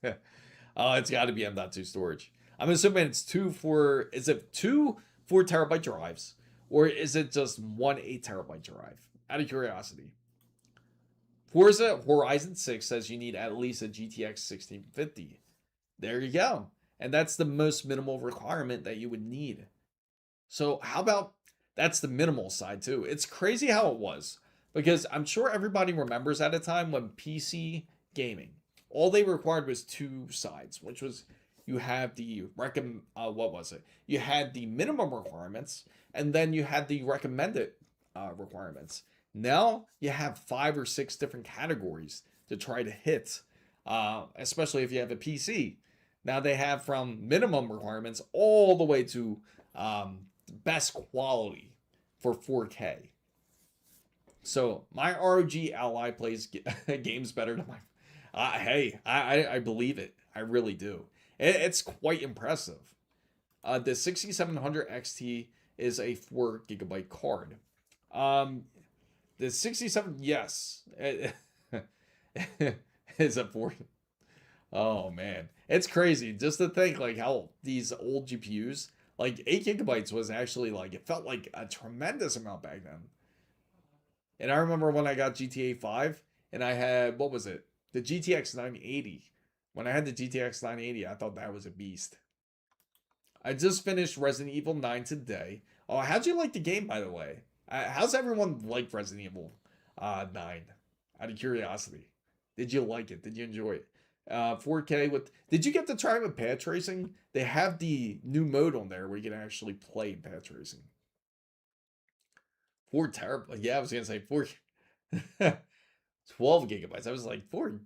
It's got to be M.2 storage. I'm assuming it's is it two 4TB drives, or is it just one 8TB drive? Out of curiosity. Forza Horizon 6 says you need at least a GTX 1650. There you go. And that's the most minimal requirement that you would need. So how about, that's the minimal side too. It's crazy how it was, because I'm sure everybody remembers at a time when PC gaming, all they required was two sides, which was you have the You had the minimum requirements, and then you had the recommended requirements. Now you have 5 or 6 different categories to try to hit, especially if you have a PC. Now they have from minimum requirements all the way to best quality for 4K. So my ROG Ally plays games better than my. Hey, I believe it. I really do. It's quite impressive. The 6700 XT is a 4GB card. The 67, yes, is a 4. Oh man, it's crazy just to think like how these old GPUs, like 8GB was actually like, it felt like a tremendous amount back then. And I remember when I got GTA 5, and I had, what was it? The GTX 980. When I had the GTX 980, I thought that was a beast. I just finished Resident Evil 9 today. Oh, how'd you like the game, by the way? How's everyone like Resident Evil 9? Out of curiosity. Did you like it? Did you enjoy it? 4K with... Did you get to try with pad tracing? They have the new mode on there where you can actually play pad tracing. 4 terabytes. Yeah, I was going to say 4... 12 gigabytes. I was like, 4...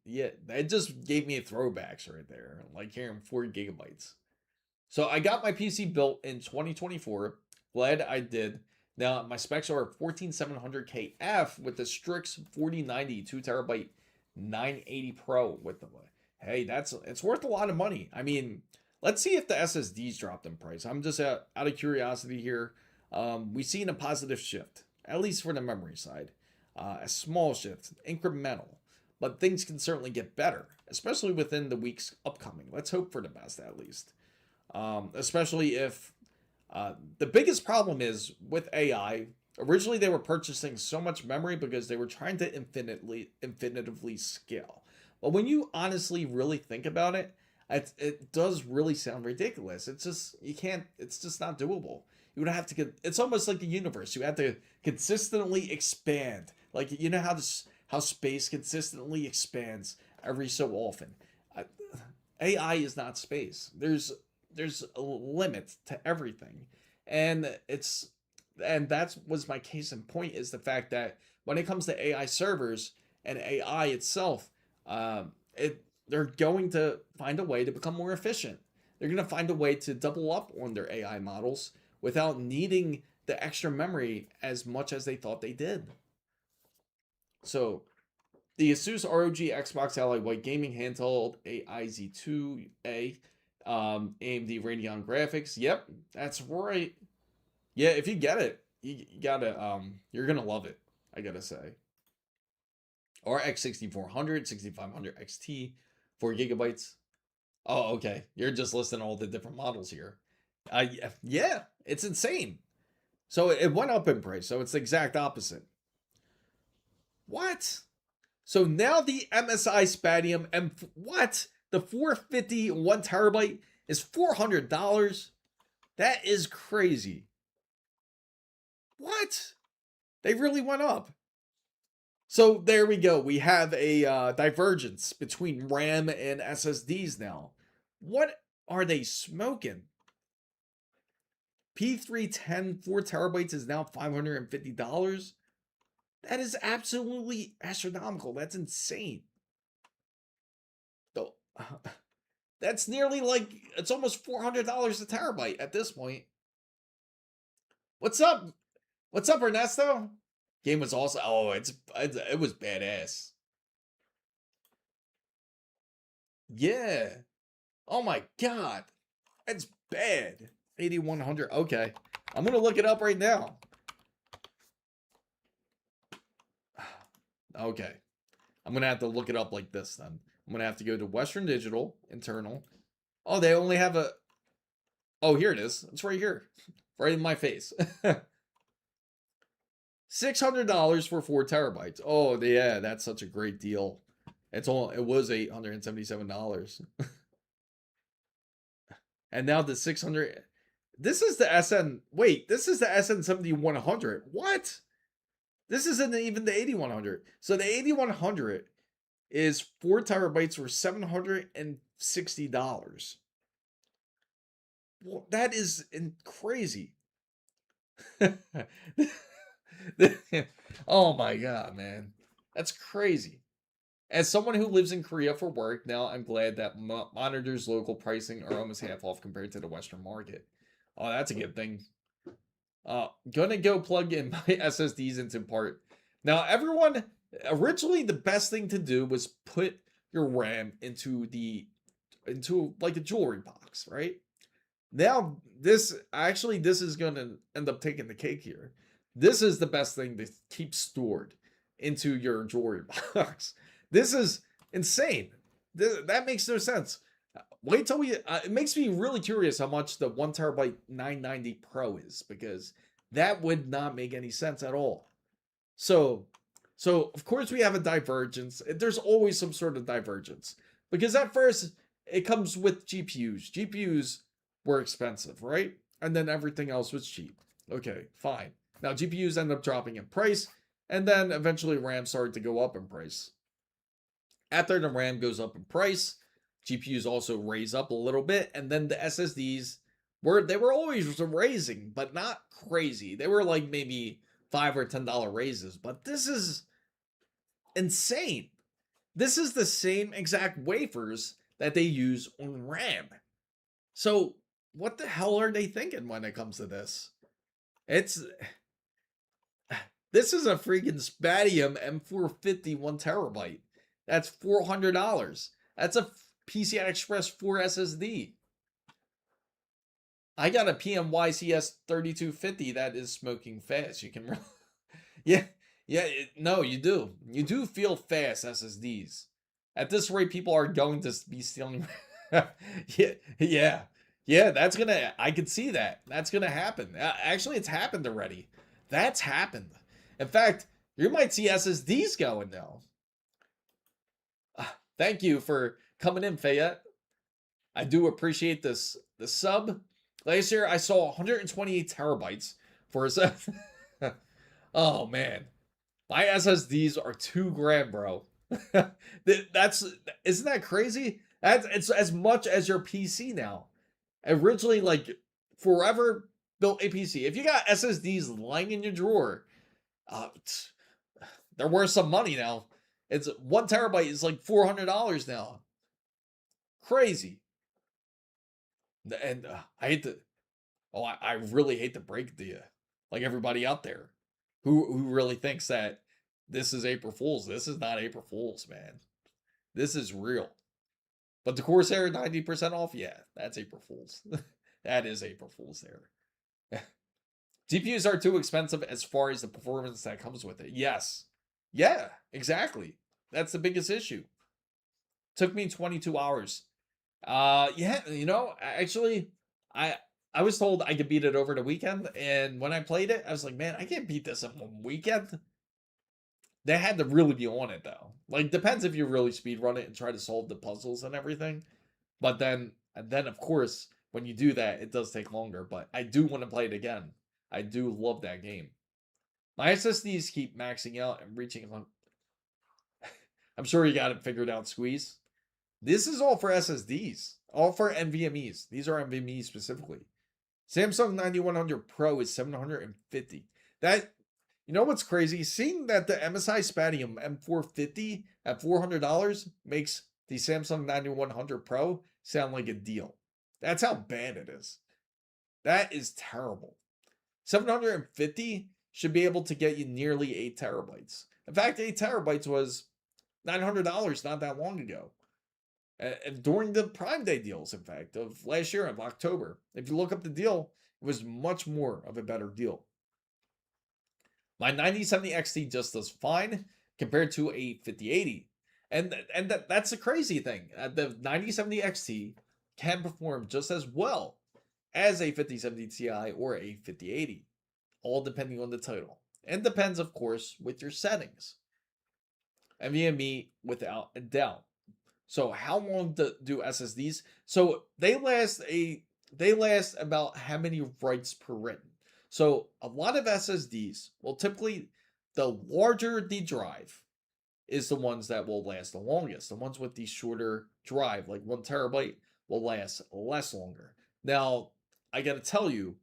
Yeah, that just gave me a throwbacks right there. Like hearing 4 gigabytes. So I got my PC built in 2024. Glad I did. Now my specs are 14700KF with the Strix 4090 2TB 980 Pro with them. Hey, it's worth a lot of money. I mean, let's see if the SSDs dropped in price. I'm just out of curiosity here. We've seen a positive shift, at least for the memory side. A small shift, incremental. But things can certainly get better, especially within the weeks upcoming. Let's hope for the best, at least. Especially if the biggest problem is with AI. Originally, they were purchasing so much memory because they were trying to infinitively scale. But when you honestly really think about it, it does really sound ridiculous. It's just, you can't, it's just not doable. You would have to get, it's almost like the universe. You have to consistently expand. Like, you know how space consistently expands every so often. AI is not space. There's a limit to everything. And that was my case in point, is the fact that when it comes to AI servers and AI itself, they're going to find a way to become more efficient. They're going to find a way to double up on their AI models without needing the extra memory as much as they thought they did. So the ASUS ROG Xbox Ally White Gaming Handheld AIZ2A, AMD Radeon graphics. Yep, that's right. Yeah, if you get it, you gotta, you're gonna love it, I gotta say. RX 6400, 6500 XT, 4 gigabytes. Oh, okay. You're just listing all the different models here. Yeah, it's insane. So it went up in price, so it's the exact opposite. What? So now the MSI Spatium what? The 450 1 terabyte is $400. That is crazy. What? They really went up. So there we go. We have a divergence between RAM and SSDs now. What are they smoking? P310 4 terabytes is now $550. That is absolutely astronomical. That's insane. So, that's nearly like, it's almost $400 a terabyte at this point. What's up? What's up, Ernesto? Game was also, oh, it was badass. Yeah. Oh my God. It's bad. 8100. Okay. I'm going to look it up right now. Okay. I'm going to have to look it up like this then. I'm going to have to go to Western Digital, internal. Oh, they only have a... Oh, here it is. It's right here. Right in my face. $600 for 4 terabytes. Oh, yeah, that's such a great deal. It was $877. And now the 600... This is the SN... Wait, this is the SN7100. What? This isn't even the 8100. So the 8100 is 4 terabytes for $760. Well, that is crazy. Oh my God, man. That's crazy. As someone who lives in Korea for work, now I'm glad that monitors local pricing are almost half off compared to the Western market. Oh, that's a good thing. Gonna go plug in my SSDs into part. Now, everyone, originally the best thing to do was put your RAM into like a jewelry box, right? Now, this is gonna end up taking the cake here. This is the best thing to keep stored into your jewelry box. This is insane. That makes no sense. Wait till it makes me really curious how much the 1 terabyte 990 Pro is, because that would not make any sense at all. So So, of course, we have a divergence. There's always some sort of divergence. Because at first, it comes with GPUs. GPUs were expensive, right? And then everything else was cheap. Okay, fine. Now, GPUs end up dropping in price, and then eventually RAM started to go up in price. After the RAM goes up in price, GPUs also raise up a little bit, and then the SSDs were always raising, but not crazy. They were like maybe $5 or $10 raises, but this is insane. This is the same exact wafers that they use on RAM. So what the hell are they thinking when it comes to this? This is a freaking Spatium M450 1TB. That's $400. That's a PCI Express 4 SSD. I got a PNY CS3250 that is smoking fast. You can, no, you do. You do feel fast SSDs. At this rate, people are going to be stealing. Yeah. That's gonna. I could see that. That's gonna happen. Actually, it's happened already. That's happened. In fact, you might see SSDs going now. Thank you for coming in, Fayette. I do appreciate this. The sub. Last year, I saw 128 terabytes for a. Oh man, my SSDs are $2 grand, bro. Isn't that crazy? It's as much as your PC now. Originally, like forever built a PC. If you got SSDs lying in your drawer, they're worth some money now. It's 1 terabyte is like $400 now. Crazy. And I hate to, I really hate to break it to you, like everybody out there who really thinks that this is April Fool's. This is not April Fool's, man. This is real. But the Corsair 90% off, yeah, that's April Fool's. That is April Fool's there. GPUs are too expensive as far as the performance that comes with it. Yes. Yeah, exactly. That's the biggest issue. Took me 22 hours. Yeah, actually, I was told I could beat it over the weekend, and when I played it, I was like, man, I can't beat this in 1 weekend. They had to really be on it though. Like, depends if you really speedrun it and try to solve the puzzles and everything. But then of course, when you do that, it does take longer. But I do want to play it again. I do love that game. My SSDs keep maxing out and reaching on. I'm sure you got it figured out, Squeeze. This is all for SSDs, all for NVMEs. These are NVMEs specifically. Samsung 9100 Pro is $750. That, you know what's crazy? Seeing that the MSI Spatium M450 at $400 makes the Samsung 9100 Pro sound like a deal. That's how bad it is. That is terrible. 750 should be able to get you nearly 8 terabytes. In fact, 8 terabytes was $900 not that long ago. During the Prime Day deals, in fact, of last year of October. If you look up the deal, it was much more of a better deal. My 9070 XT just does fine compared to a 5080. And that's the crazy thing. The 9070 XT can perform just as well as a 5070 Ti or a 5080, all depending on the title. And depends, of course, with your settings. NVMe, without a doubt. So how long do SSDs? So they last about how many writes per written. So a lot of SSDs, well, typically the larger the drive is the ones that will last the longest. The ones with the shorter drive, like 1 terabyte, will last less longer. Now, I got to tell you,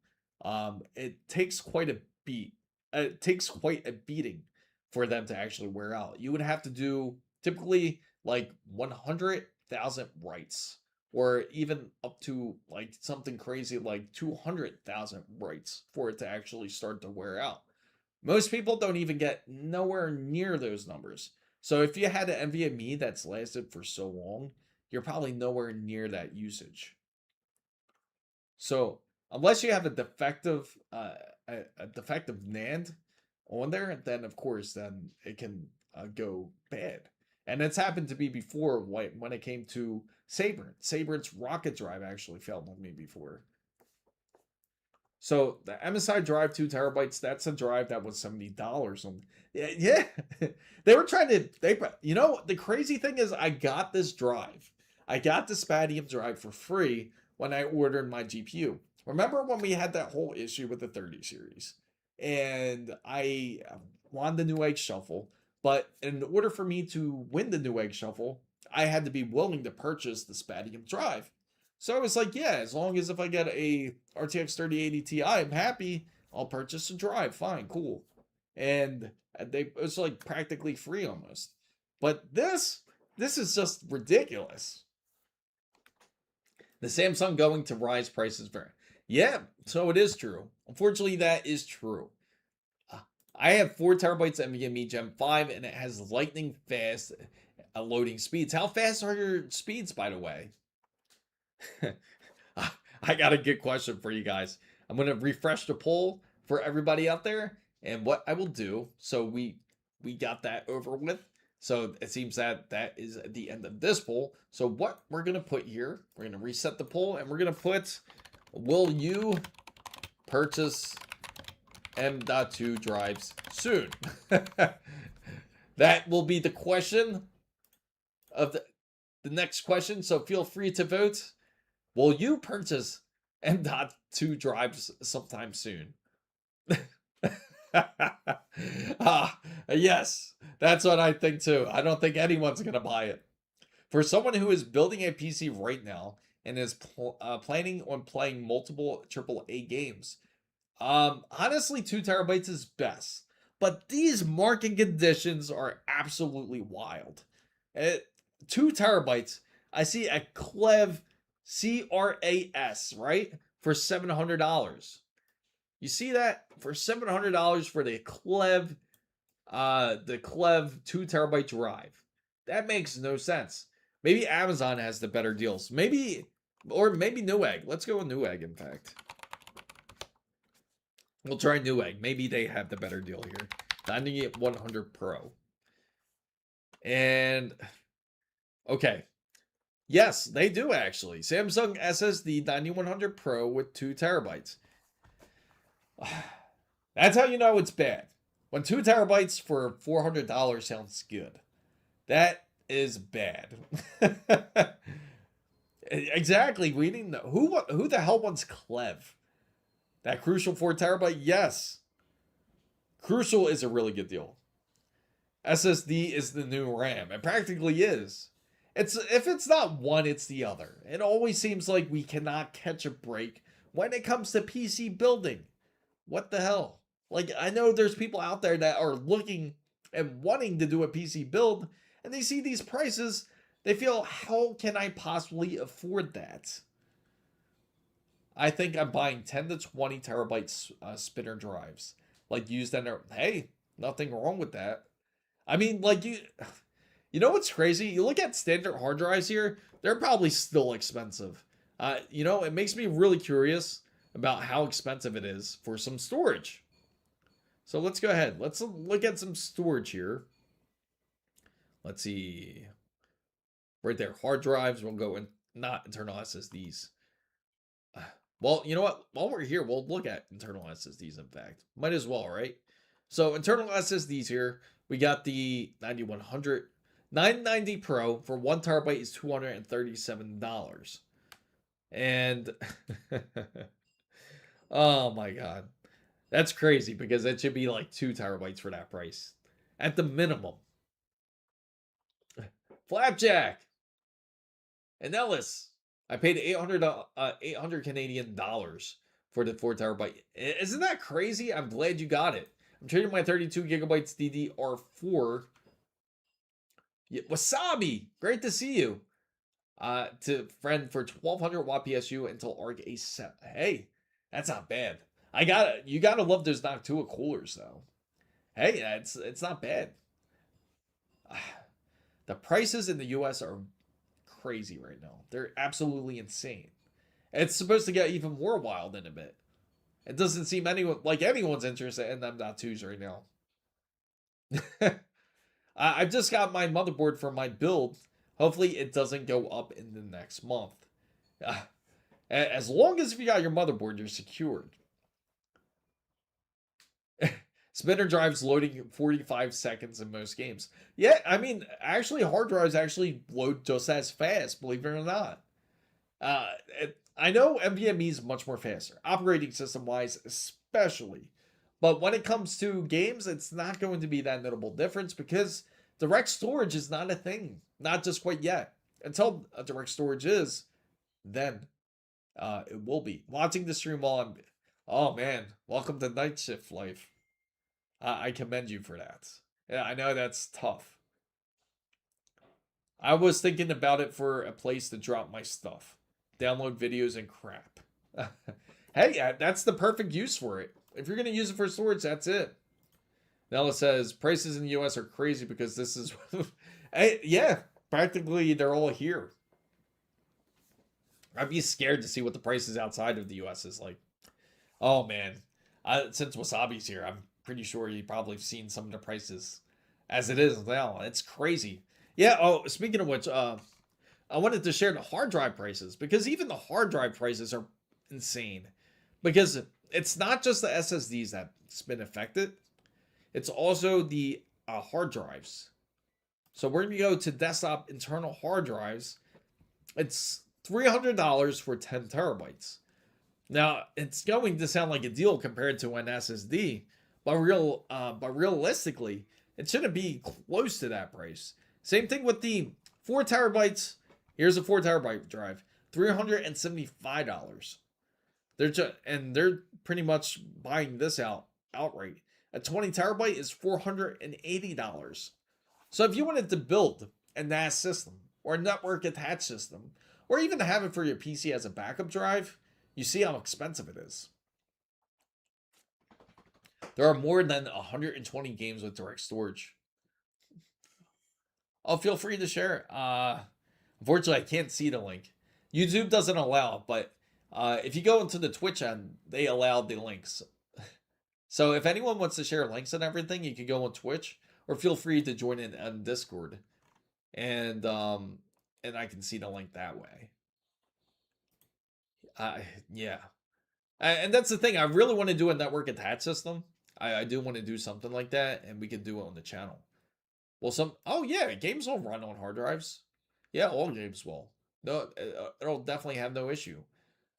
it takes quite a beat. It takes quite a beating for them to actually wear out. You would have to do typically like 100,000 writes, or even up to like something crazy like 200,000 writes for it to actually start to wear out. Most people don't even get nowhere near those numbers. So if you had an NVMe that's lasted for so long, you're probably nowhere near that usage. So unless you have a defective NAND on there, then of course, then it can go bad. And it's happened to me before when it came to Sabrent. Sabrent's Rocket Drive actually failed on me before. So the MSI drive 2 terabytes, that's a drive that was $70. Yeah, yeah. They were trying to, you know, the crazy thing is I got this drive. I got the Spatium drive for free when I ordered my GPU. Remember when we had that whole issue with the 30 series? And I won the Newegg Shuffle, but in order for me to win the Newegg Shuffle, I had to be willing to purchase the Spatium drive. So I was like, yeah, as long as if I get a RTX 3080 Ti, I'm happy. I'll purchase a drive. Fine, cool. And it was like practically free almost. But this is just ridiculous. The Samsung going to rise prices very. Yeah, so it is true. Unfortunately, that is true. I have 4 terabytes NVMe Gen 5 and it has lightning fast loading speeds. How fast are your speeds, by the way? I got a good question for you guys. I'm going to refresh the poll for everybody out there. And what I will do, so we got that over with. So it seems that that is the end of this poll. So what we're going to put here, we're going to reset the poll and we're going to put, will you purchase M.2 drives soon? That will be the question of the next question. So feel free to vote. Will you purchase M.2 drives sometime soon? Yes, that's what I think too. I don't think anyone's going to buy it. For someone who is building a PC right now and is planning on playing multiple AAA games, honestly, 2 terabytes is best. But these market conditions are absolutely wild. 2 terabytes, I see a Clev CRAS, right? For $700. You see that? For $700 for the Clev 2 terabyte drive. That makes no sense. Maybe Amazon has the better deals. Maybe, or maybe Newegg. Let's go with Newegg, in fact. We'll try Newegg. Maybe they have the better deal here. 9100 Pro. And, okay. Yes, they do actually. Samsung SSD 9100 Pro with 2 terabytes. That's how you know it's bad. When 2 terabytes for $400 sounds good. That is bad. Exactly. We didn't know. Who the hell wants Clev? That Crucial 4 terabyte? Yes. Crucial is a really good deal. SSD is the new RAM. It practically is. If it's not one, it's the other. It always seems like we cannot catch a break when it comes to PC building. What the hell? Like, I know there's people out there that are looking and wanting to do a PC build, and they see these prices, they feel, how can I possibly afford that? I think I'm buying 10 to 20 terabyte spinner drives. Like, used in there. Hey, nothing wrong with that. I mean, like, you know what's crazy? You look at standard hard drives here, they're probably still expensive. You know, it makes me really curious about how expensive it is for some storage. So let's go ahead. Let's look at some storage here. Let's see. Right there, hard drives. We'll go in, not internal SSDs. Well, you know what? While we're here, we'll look at internal SSDs, in fact. Might as well, right? So internal SSDs here, we got the 9100. 990 Pro for 1 terabyte is $237. And oh my God. That's crazy because it should be like 2 terabytes for that price at the minimum. Flapjack and Ellis. I paid 800 Canadian dollars for the 4 terabyte. Isn't that crazy? I'm glad you got it. I'm trading my 32 gigabytes DDR4. Yeah, Wasabi, great to see you. To friend for 1200 watt PSU until ARG A7. Hey, that's not bad. You gotta love those Noctua coolers though. Hey, it's not bad. The prices in the US are crazy right now. They're absolutely insane. It's supposed to get even more wild in a bit. It doesn't seem anyone's interested in them .2s right now. I've just got my motherboard for my build. Hopefully it doesn't go up in the next month. As long as if you got your motherboard, you're secured. Spinner drives loading 45 seconds in most games. Yeah, I mean, actually, hard drives actually load just as fast, believe it or not. I know NVMe is much more faster, operating system wise, especially. But when it comes to games, it's not going to be that notable difference because direct storage is not a thing. Not just quite yet. Until a direct storage is, then it will be. Watching the stream while I'm. Oh man, welcome to night shift life. I commend you for that. Yeah, I know that's tough. I was thinking about it for a place to drop my stuff, download videos and crap. Hey, that's the perfect use for it. If you're going to use it for storage, that's it. Nella says, prices in the US are crazy because this is... Hey, yeah, practically they're all here. I'd be scared to see what the prices outside of the US is like. Oh, man. Since Wasabi's here, I'm pretty sure you probably have seen some of the prices as it is now. It's crazy. Yeah, oh, speaking of which, I wanted to share the hard drive prices because even the hard drive prices are insane. Because it's not just the SSDs that's been affected. It's also the hard drives. So we're going to go to desktop internal hard drives. It's $300 for 10 terabytes. Now, it's going to sound like a deal compared to an SSD, but realistically, it shouldn't be close to that price. Same thing with the 4 terabytes. Here's a 4 terabyte drive, $375. They're pretty much buying this outright. A 20 terabyte is $480. So if you wanted to build a NAS system or a network attached system, or even to have it for your PC as a backup drive, you see how expensive it is. There are more than 120 games with direct storage. Oh, feel free to share. Unfortunately, I can't see the link. YouTube doesn't allow, but if you go into the Twitch end, they allow the links. So if anyone wants to share links and everything, you can go on Twitch or feel free to join in on Discord, and I can see the link that way. Yeah, and that's the thing. I really want to do a network attached system. I do want to do something like that, and we could do it on the channel. Well, oh yeah, games will run on hard drives. Yeah, all games will. No, it'll definitely have no issue.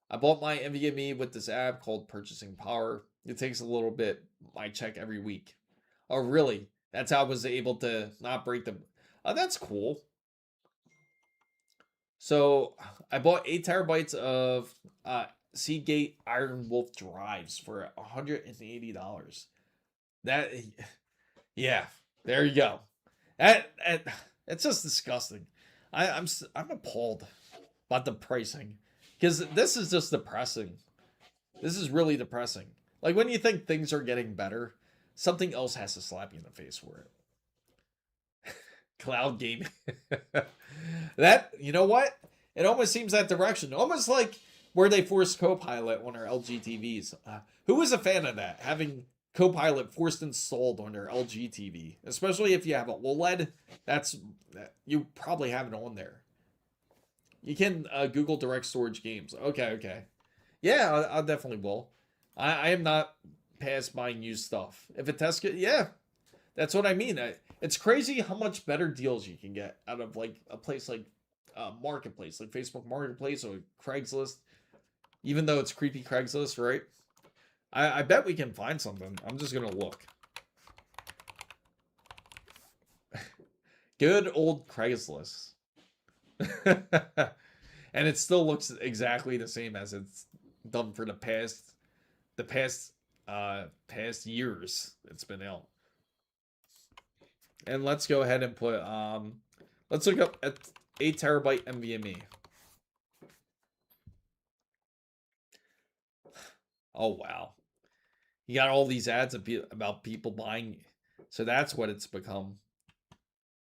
I bought my NVMe with this app called Purchasing Power. It takes a little bit. I check every week. Oh, really? That's how I was able to not break them. Oh, that's cool. So I bought 8 terabytes of Seagate Iron Wolf drives for $180. That, yeah, there you go. It's just disgusting. I'm appalled about the pricing because this is just depressing. This is really depressing. Like when you think things are getting better, something else has to slap you in the face for it. Cloud gaming. That, you know what? It almost seems that direction. Almost like where they forced Copilot on our LG TVs. Who was a fan of that? Having Copilot forced installed on their LG TV, especially if you have a OLED. You probably have it on there. You can Google direct storage games. Okay. Yeah, I definitely will. I am not past buying used stuff. If it tests good, yeah, that's what I mean. It's crazy how much better deals you can get out of like a place like Marketplace, like Facebook Marketplace or Craigslist. Even though it's creepy Craigslist, right? I bet we can find something. I'm just gonna look. Good old Craigslist. And it still looks exactly the same as it's done for the past years it's been out. And let's go ahead and put let's look up at 8 terabyte NVMe. Oh wow. You got all these ads about people buying, so that's what it's become.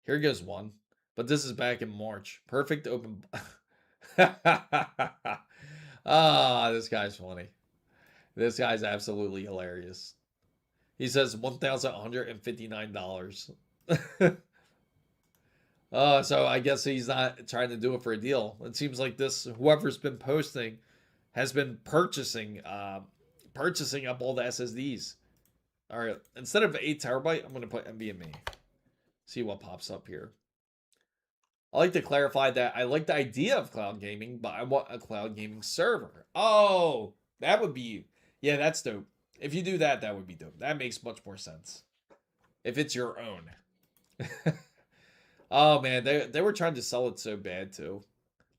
Here goes one, but this is back in March. Perfect open. This guy's funny. This guy's absolutely hilarious. He says $1,159. So I guess he's not trying to do it for a deal. It seems like whoever's been posting has been purchasing up all the SSDs. All right, instead of 8 terabyte, I'm gonna put NVMe. See what pops up here. I like to clarify that I like the idea of cloud gaming, but I want a cloud gaming server. Oh, that would be, yeah, that's dope. If you do that, that would be dope. That makes much more sense. If it's your own. Oh man, they were trying to sell it so bad too.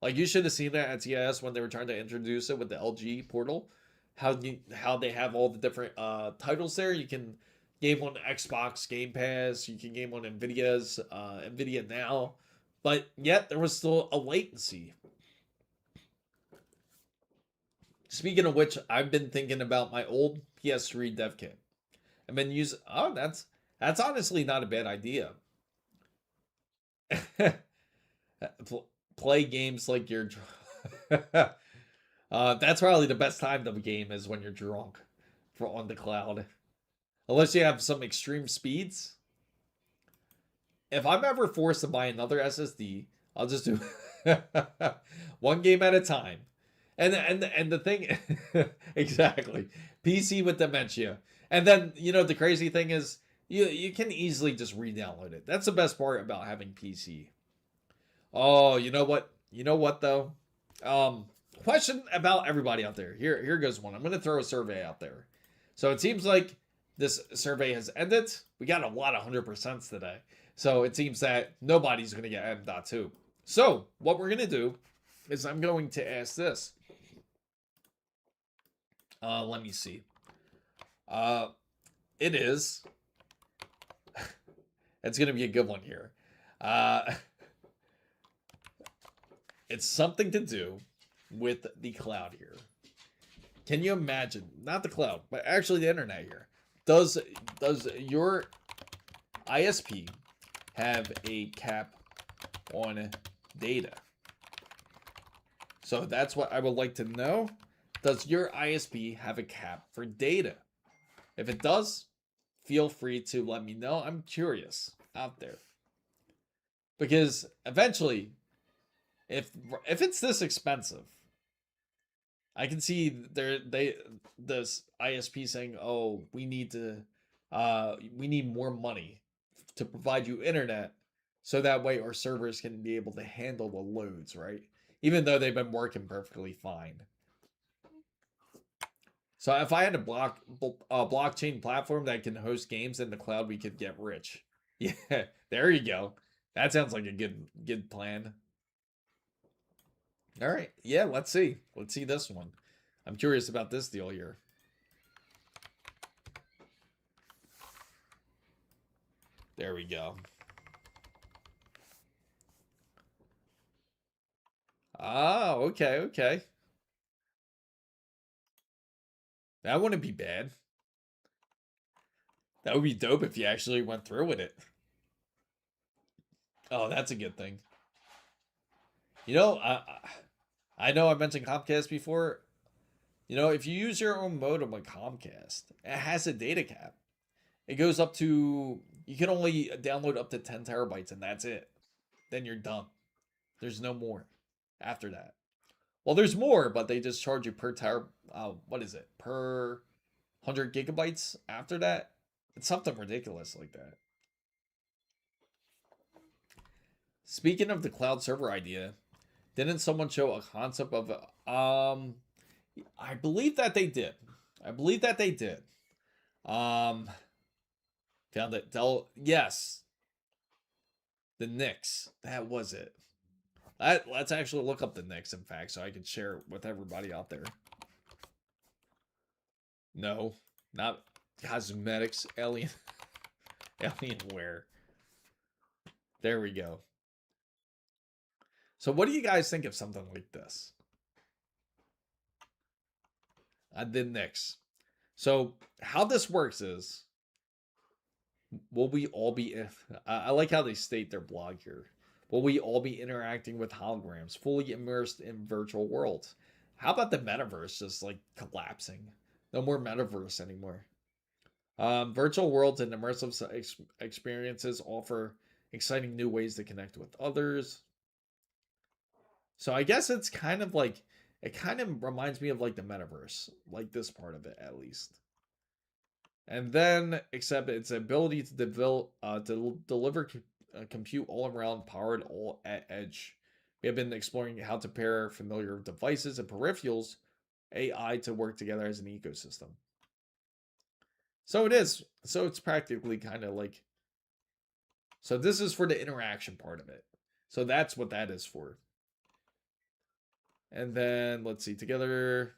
Like you should have seen that at TIS when they were trying to introduce it with the LG portal. How they have all the different titles there. You can game on Xbox Game Pass. You can game on Nvidia's Nvidia Now, but yet there was still a latency. Speaking of which, I've been thinking about my old PS3 dev kit. I've been using. Oh, that's honestly not a bad idea. Play games like you're. That's probably the best time to game is when you're drunk, for on the cloud, unless you have some extreme speeds. If I'm ever forced to buy another SSD, I'll just do one game at a time. And the thing exactly, PC with dementia. And then, you know, the crazy thing is you can easily just re-download it. That's the best part about having PC. Oh, you know what? You know what though? Question about everybody out there. Here goes one. I'm going to throw a survey out there. So it seems like this survey has ended. We got a lot of 100% today. So it seems that nobody's going to get M.2. So what we're going to do is I'm going to ask this. Let me see. It is. It's going to be a good one here. It's something to do with the cloud here. Can you imagine? Not the cloud, but actually the internet here. Does your ISP have a cap on data? So that's what I would like to know. Does your ISP have a cap for data? If it does, feel free to let me know. I'm curious out there. Because eventually, if it's this expensive, I can see this ISP saying, "Oh, we need more money to provide you internet, so that way our servers can be able to handle the loads, right? Even though they've been working perfectly fine." So if I had a blockchain platform that can host games in the cloud, we could get rich. Yeah, there you go. That sounds like a good plan. All right, yeah, let's see. Let's see this one. I'm curious about this deal here. There we go. Ah, okay, okay. That wouldn't be bad. That would be dope if you actually went through with it. Oh, that's a good thing. You know, I know I mentioned Comcast before. You know, if you use your own modem on Comcast, it has a data cap. It goes up to, you can only download up to 10 terabytes and that's it. Then you're done. There's no more after that. Well, there's more, but they just charge you per what is it? Per 100 gigabytes after that? It's something ridiculous like that. Speaking of the cloud server idea, didn't someone show a concept of I believe that they did. I believe that they did. Found it. Yes. The Knicks. That was it. Let's actually look up the Knicks, in fact, so I can share it with everybody out there. No, not cosmetics. Alienware. There we go. So what do you guys think of something like this? The Knicks. So how this works is, will we all be, I like how they state their blog here. Will we all be interacting with holograms, fully immersed in virtual worlds? How about the metaverse just like collapsing? No more metaverse anymore. Virtual worlds and immersive experiences offer exciting new ways to connect with others. So I guess it's kind of like, it kind of reminds me of like the metaverse, like this part of it at least. And then, except its ability to deliver compute all around, powered all at edge. We have been exploring how to pair familiar devices and peripherals AI to work together as an ecosystem. So it is. So it's practically kind of like. So this is for the interaction part of it. So that's what that is for. And then let's see. Together,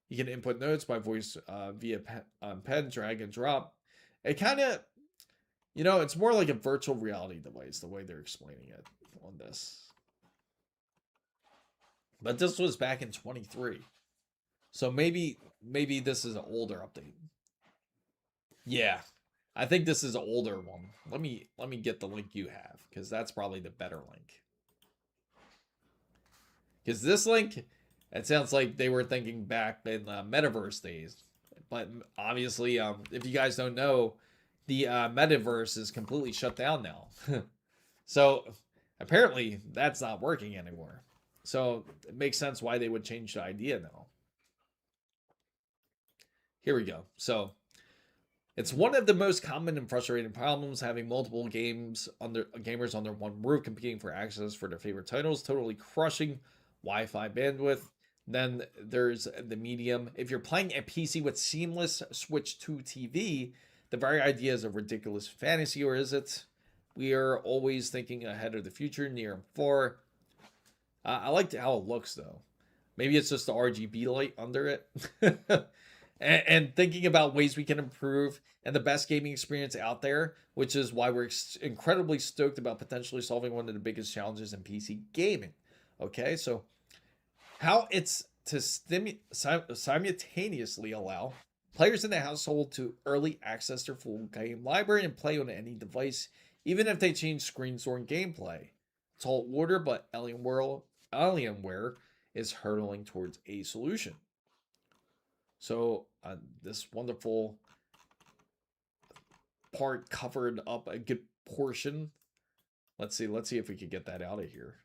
you can input notes by voice via pen, drag and drop. It kind of, it's more like a virtual reality device the way they're explaining it on this. But this was back in 23. So maybe this is an older update. Yeah. I think this is an older one. Let me get the link you have, because that's probably the better link. Because this link, it sounds like they were thinking back in metaverse days. But obviously, if you guys don't know, the metaverse is completely shut down now. So apparently that's not working anymore. So it makes sense why they would change the idea now. Here we go. So it's one of the most common and frustrating problems, having multiple gamers under one roof competing for access for their favorite titles, totally crushing Wi-Fi bandwidth. Then there's the medium. If you're playing a PC with seamless switch to TV, the very idea is a ridiculous fantasy, or is it? We are always thinking ahead of the future, near and far. I liked how it looks, though. Maybe it's just the RGB light under it. And thinking about ways we can improve and the best gaming experience out there, which is why we're incredibly stoked about potentially solving one of the biggest challenges in PC gaming. Okay, so how it's to simultaneously allow players in the household to early access their full game library and play on any device, even if they change screens or gameplay. Tall order, but Alienware is hurtling towards a solution. So this wonderful part covered up a good portion. Let's see if we can get that out of here.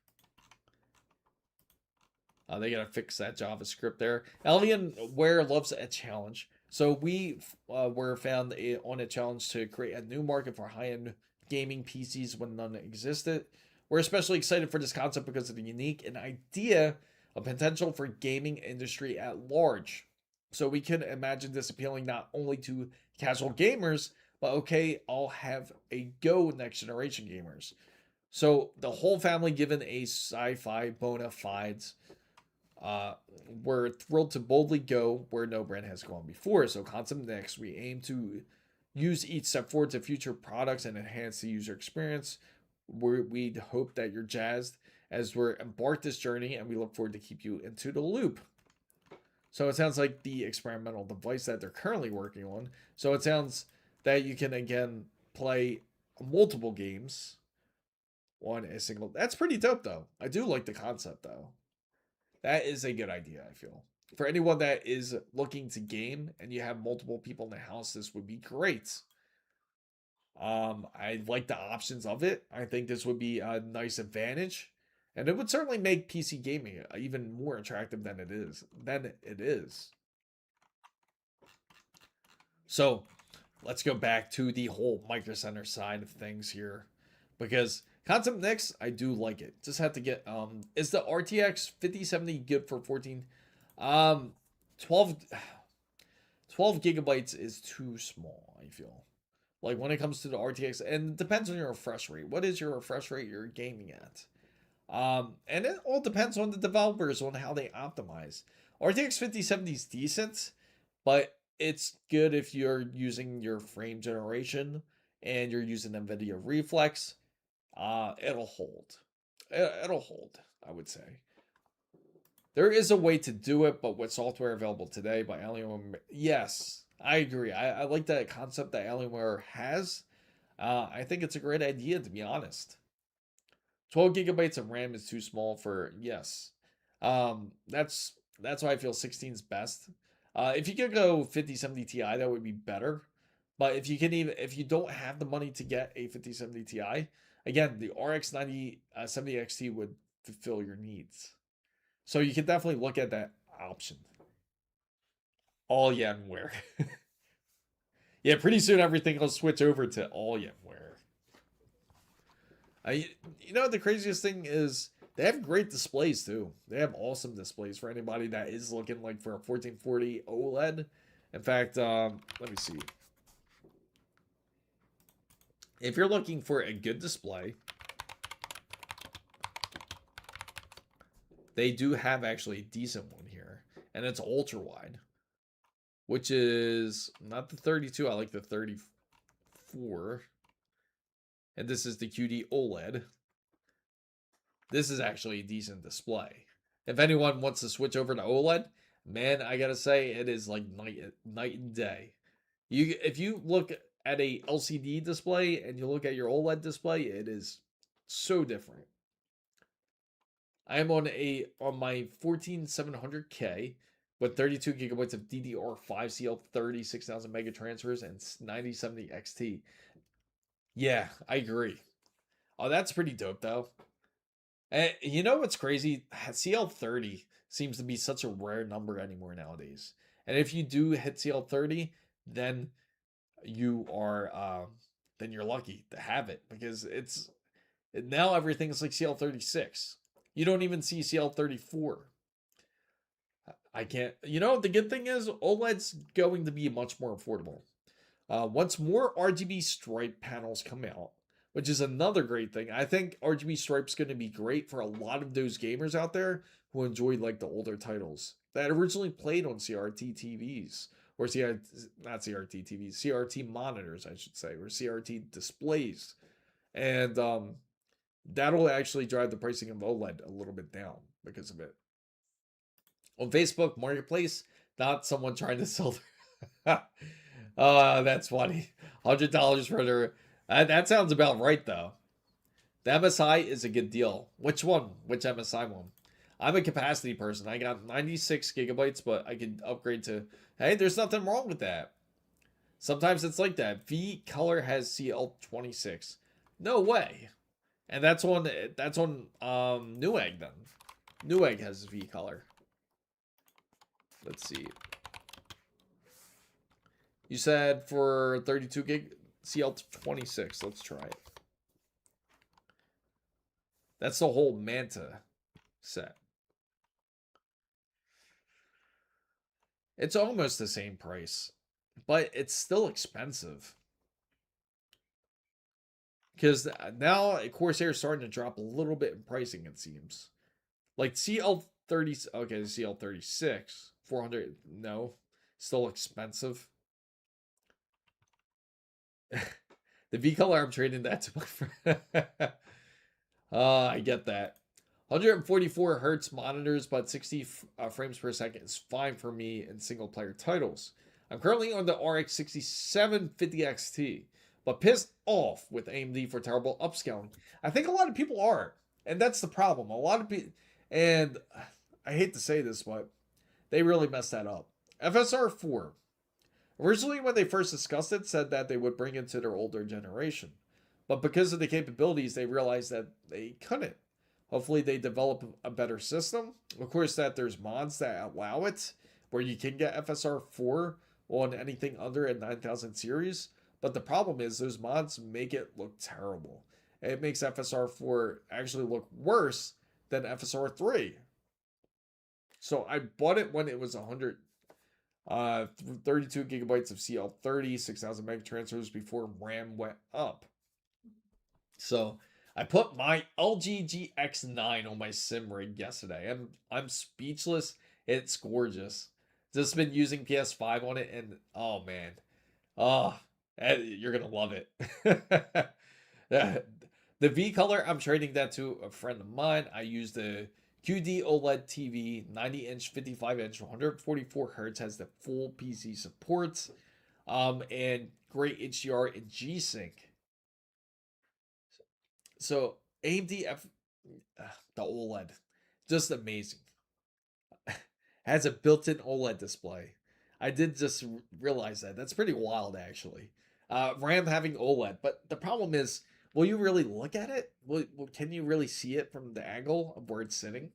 They gotta fix that JavaScript there. Alienware loves a challenge, so we were found on a challenge to create a new market for high-end gaming PCs when none existed. We're especially excited for this concept because of the unique and idea of potential for gaming industry at large. So we can imagine this appealing not only to casual gamers, but okay, I'll have a go next generation gamers. So the whole family given a sci-fi bona fides. We're thrilled to boldly go where no brand has gone before. So concept next, we aim to use each step forward to future products and enhance the user experience. We'd hope that you're jazzed as we're embarked this journey, and we look forward to keep you into the loop. So it sounds like the experimental device that they're currently working on. So it sounds that you can again play multiple games on a single. That's pretty dope, though. I do like the concept, though. That is a good idea, I feel. For anyone that is looking to game and you have multiple people in the house, this would be great. I like the options of it. I think this would be a nice advantage. And it would certainly make PC gaming even more attractive than it is. So let's go back to the whole Micro Center side of things here. Because concept next, I do like it. Just have to get is the RTX 5070 good for 14? 12 gigabytes is too small, I feel. Like when it comes to the RTX, and it depends on your refresh rate. What is your refresh rate you're gaming at? And it all depends on the developers on how they optimize. RTX 5070 is decent, but it's good if you're using your frame generation and you're using NVIDIA Reflex. It'll hold. It'll hold, I would say. There is a way to do it, but with software available today by Alienware, yes, I agree. I like that concept that Alienware has. I think it's a great idea, to be honest. 12 gigabytes of RAM is too small for, yes. That's why I feel 16 is best. If you could go 5070 Ti, that would be better. But if you don't have the money to get a 5070 Ti, again, the RX 9070 XT would fulfill your needs. So you can definitely look at that option. Alienware. Yeah, pretty soon everything will switch over to Alienware. You know, the craziest thing is they have great displays too. They have awesome displays for anybody that is looking like for a 1440 OLED. In fact, let me see. If you're looking for a good display, they do have actually a decent one here, and it's ultra wide, which is not the 32. I like the 34. And this is the QD OLED. This is actually a decent display. If anyone wants to switch over to OLED, man, I gotta say it is like night and day. If you look at a LCD display and you look at your OLED display, it is so different. I am on my 14700K with 32 gigabytes of DDR5 CL30 6000 mega transfers and 9070 XT. Yeah, I agree. Oh, that's pretty dope though. And you know what's crazy? CL30 seems to be such a rare number anymore nowadays. And if you do hit CL30, then you are then you're lucky to have it because it's now everything's like CL36. You don't even see CL34. I can't. You know, the good thing is OLED's going to be much more affordable. Once more RGB stripe panels come out, which is another great thing. I think RGB stripe's going to be great for a lot of those gamers out there who enjoy like the older titles that originally played on CRT TVs or not CRT TVs, CRT monitors, I should say, or CRT displays, and that'll actually drive the pricing of OLED a little bit down because of it. On Facebook Marketplace, not someone trying to sell their that's funny. $100 for their. That sounds about right, though. The MSI is a good deal. Which one? Which MSI one? I'm a capacity person. I got 96 gigabytes, but I could upgrade to. Hey, there's nothing wrong with that. Sometimes it's like that. V Color has CL26. No way. And that's on Newegg then. Newegg has V Color. Let's see. You said for 32 gig CL26. Let's try it. That's the whole Manta set. It's almost the same price, but it's still expensive. Because now Corsair is starting to drop a little bit in pricing, it seems. Like CL30, okay, CL36, 400, no, still expensive. The V color, I'm trading that to my friend. I get that. 144 hertz monitors, but 60 frames per second is fine for me in single player titles. I'm currently on the RX 6750 XT, but pissed off with AMD for terrible upscaling. I think a lot of people are, and that's the problem. A lot of people, and I hate to say this, but they really messed that up. FSR 4. Originally, when they first discussed it, said that they would bring it to their older generation. But because of the capabilities, they realized that they couldn't. Hopefully, they develop a better system. Of course, that there's mods that allow it, where you can get FSR 4 on anything under a 9000 series. But the problem is those mods make it look terrible. It makes FSR 4 actually look worse than FSR 3. So I bought it when it was 32 gigabytes of CL30, 6000 meg transfers before RAM went up. So I put my LG GX9 on my sim rig yesterday. I'm speechless. It's gorgeous. Just been using PS5 on it, and oh man, you're gonna love it. The V color, I'm trading that to a friend of mine. I use the QD OLED TV, 90-inch, 55-inch, 144 hertz, has the full PC support, and great HDR and G-Sync. So AMD the OLED, just amazing. Has a built-in OLED display. I did just realize that. That's pretty wild, actually. RAM having OLED, but the problem is, will you really look at it? Can you really see it from the angle of where it's sitting?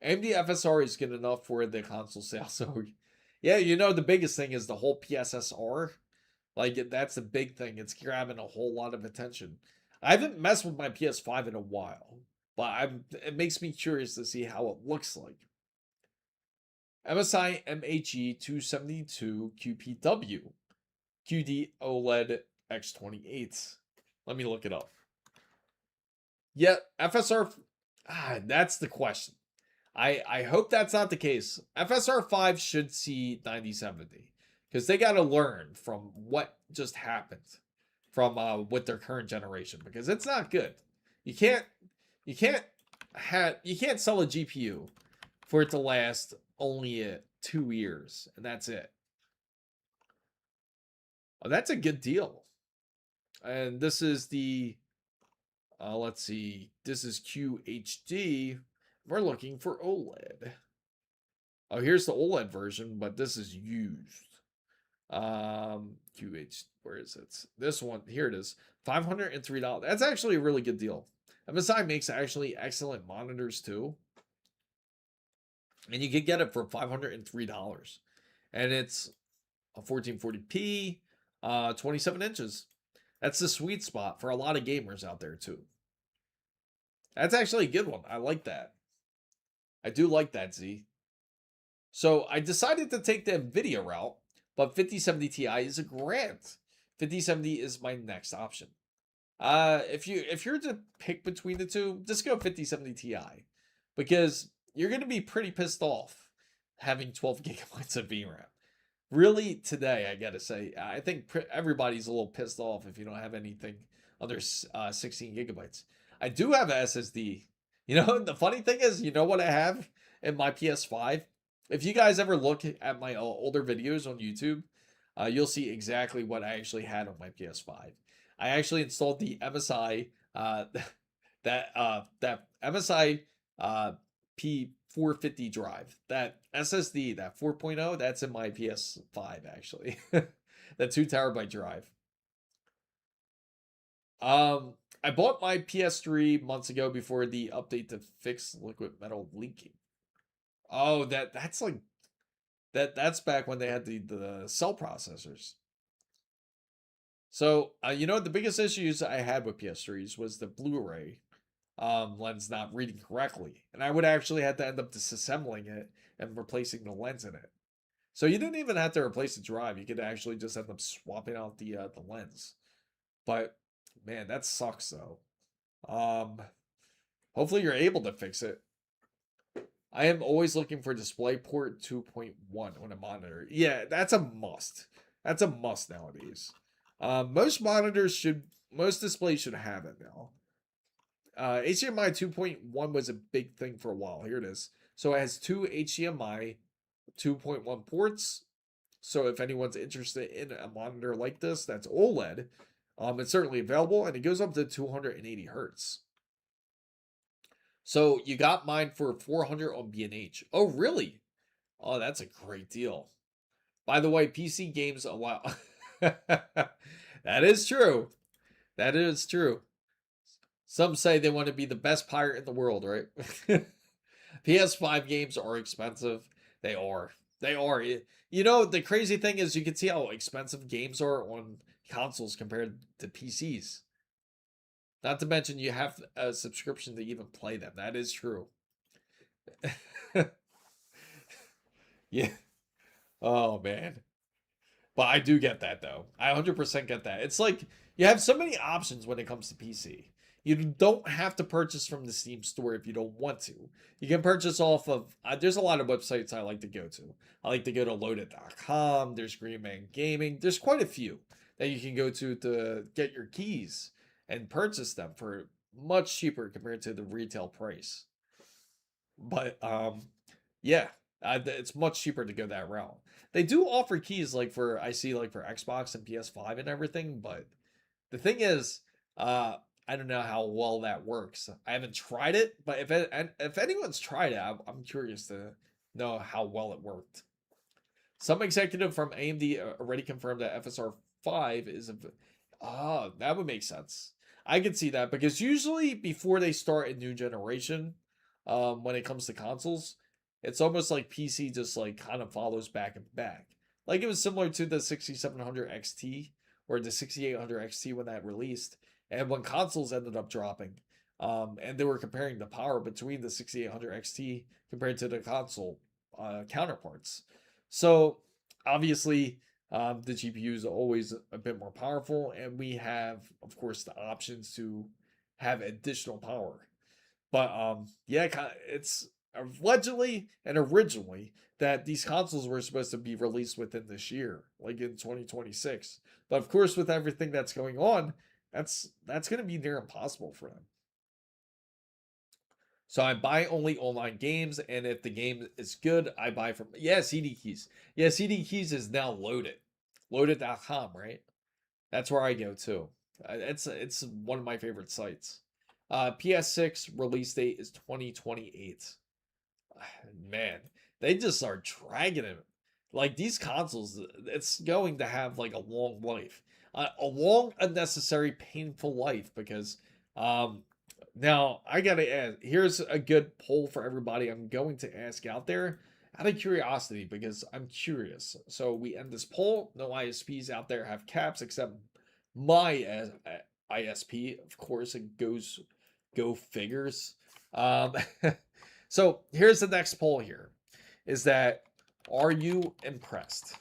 AMD FSR is good enough for the console sale. So, yeah, you know, the biggest thing is the whole PSSR. Like, that's the big thing. It's grabbing a whole lot of attention. I haven't messed with my PS5 in a while, but it makes me curious to see how it looks like. MSI MHE 272 QPW QD OLED X28. Let me look it up. Yeah, FSR. That's the question. I hope that's not the case. FSR 5 should see 9070 because they got to learn from what just happened from with their current generation, because it's not good. You can't sell a GPU for it to last only 2 years and that's it. Oh, that's a good deal. And this is the let's see. This is QHD. We're looking for OLED. Oh, here's the OLED version, but this is used. QH, where is it? This one, here it is. $503. That's actually a really good deal. MSI makes actually excellent monitors too. And you can get it for $503. And it's a 1440p, 27 inches. That's the sweet spot for a lot of gamers out there too. That's actually a good one. I like that. I do like that, Z. So I decided to take the NVIDIA route, but 5070 Ti is a grant. 5070 is my next option. If you're to pick between the two, just go 5070 Ti, because you're going to be pretty pissed off having 12 gigabytes of VRAM. Really, today, I gotta say, I think everybody's a little pissed off if you don't have anything under 16 gigabytes. I do have an SSD. You know, the funny thing is, you know what I have in my PS5? If you guys ever look at my older videos on YouTube, you'll see exactly what I actually had on my PS5. I actually installed the MSI, that MSI P450 drive. That SSD, that 4.0, that's in my PS5 actually. That 2 terabyte drive. I bought my PS3 months ago before the update to fix liquid metal leaking. Oh, that's like that's back when they had the cell processors. So, you know, the biggest issues I had with PS3s was the Blu-ray lens not reading correctly. And I would actually have to end up disassembling it and replacing the lens in it. So you didn't even have to replace the drive. You could actually just end up swapping out the lens. But man, that sucks though. Hopefully you're able to fix it. I am always looking for DisplayPort 2.1 on a monitor. Yeah, that's a must. That's a must nowadays. Most displays should have it now. HDMI 2.1 was a big thing for a while. Here it is. So it has 2 HDMI 2.1 ports. So if anyone's interested in a monitor like this that's OLED, it's certainly available, and it goes up to 280 hertz. So you got mine for 400 on B&H. Oh, really? Oh, that's a great deal. By the way, PC games allow. That is true. That is true. Some say they want to be the best pirate in the world, right? PS5 games are expensive. They are. They are. You know, the crazy thing is you can see how expensive games are on consoles compared to PCs. Not to mention you have a subscription to even play them. That is true. Yeah. Oh, man. But I do get that, though. I 100% get that. It's like you have so many options when it comes to PC. You don't have to purchase from the Steam store if you don't want to. You can purchase off of... there's a lot of websites I like to go to. I like to go to loaded.com. There's Green Man Gaming. There's quite a few that you can go to get your keys and purchase them for much cheaper compared to the retail price. But, yeah. It's much cheaper to go that route. They do offer keys like for Xbox and PS5 and everything, but the thing is, I don't know how well that works. I haven't tried it, but if anyone's tried it, I'm curious to know how well it worked. Some executive from AMD already confirmed that FSR 5 is that would make sense. I could see that because usually before they start a new generation, when it comes to consoles, it's almost like PC just like kind of follows back and back. Like it was similar to the 6700 XT or the 6800 XT when that released, and when consoles ended up dropping, and they were comparing the power between the 6800 XT compared to the console counterparts. So obviously, the GPU is always a bit more powerful, and we have, of course, the options to have additional power. But yeah, it's allegedly and originally that these consoles were supposed to be released within this year, like in 2026. But of course, with everything that's going on, that's going to be near impossible for them. So I buy only online games, and if the game is good, I buy from CD Keys. Yeah, CD Keys is now loaded. Loaded.com, right? That's where I go to. It's one of my favorite sites. PS6 release date is 2028. Man, they just are dragging it. Like these consoles, it's going to have like a long life, a long, unnecessary, painful life. Because now I gotta ask. Here's a good poll for everybody. I'm going to ask out there out of curiosity because I'm curious. So we end this poll. No ISPs out there have caps except my ISP. Of course, it go figures. So here's the next poll here, is that, are you impressed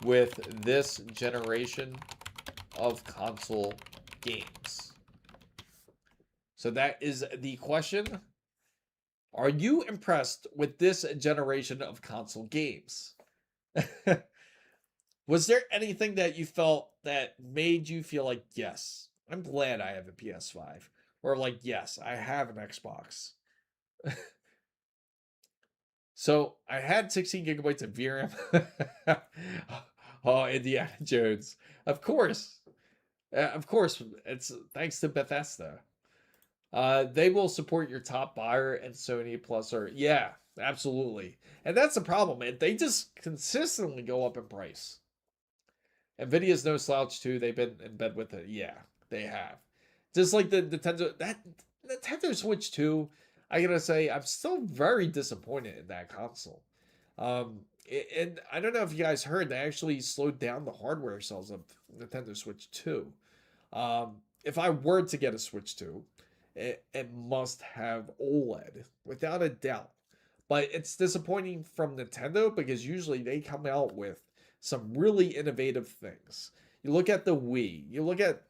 with this generation of console games? So that is the question. Are you impressed with this generation of console games? Was there anything that you felt that made you feel like, yes, I'm glad I have a PS5? Or like, yes, I have an Xbox. So I had 16 gigabytes of VRAM. Oh, Indiana Jones. Of course. It's thanks to Bethesda. They will support your top buyer and Sony Plus, or yeah, absolutely. And that's the problem, man. They just consistently go up in price. NVIDIA's no slouch too. They've been in bed with it. Yeah, they have. Just like the Nintendo Switch 2, I gotta say, I'm still very disappointed in that console. And I don't know if you guys heard, they actually slowed down the hardware sales of Nintendo Switch 2. If I were to get a Switch 2, it must have OLED, without a doubt. But it's disappointing from Nintendo because usually they come out with some really innovative things. You look at the Wii, you look at,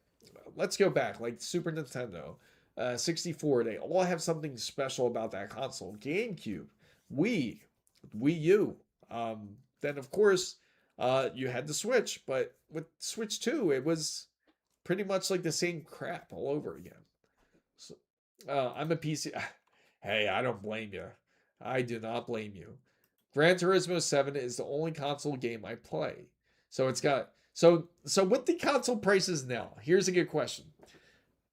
let's go back, like Super Nintendo, 64, they all have something special about that console. GameCube, Wii U. Then of course, you had the Switch, but with Switch 2, it was pretty much like the same crap all over again. So, I'm a PC. Hey, I don't blame you. I do not blame you. Gran Turismo 7 is the only console game I play. So it's got so with the console prices now, here's a good question.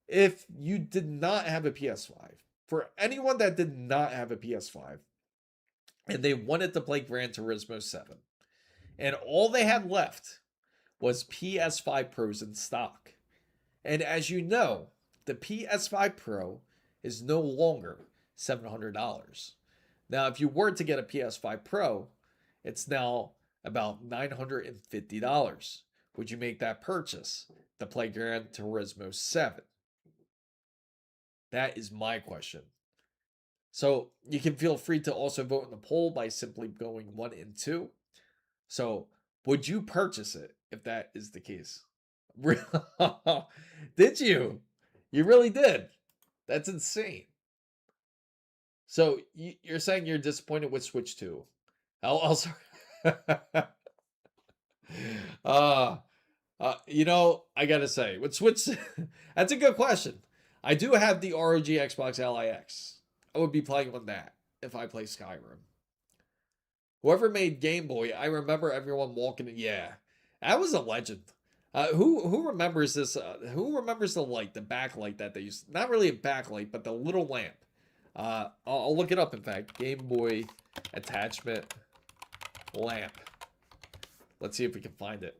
If you did not have a PS5, for anyone that did not have a PS5 and they wanted to play Gran Turismo 7, and all they had left was PS5 Pros in stock. And as you know, the PS5 Pro is no longer $700. Now, if you were to get a PS5 Pro, it's now about $950. Would you make that purchase to play Gran Turismo 7? That is my question. So you can feel free to also vote in the poll by simply going 1 and 2. So would you purchase it if that is the case? Did you? You really did. That's insane. So you're saying you're disappointed with Switch 2. I'll sorry. I gotta say, with Switch, that's a good question. I do have the ROG Xbox Ally X. I would be playing on that if I play Skyrim. Whoever made Game Boy, I remember everyone walking in. Yeah, that was a legend. Who remembers this? Who remembers the light, the backlight that they used? Not really a backlight, but the little lamp. I'll look it up. In fact, Game Boy attachment lamp. Let's see if we can find it.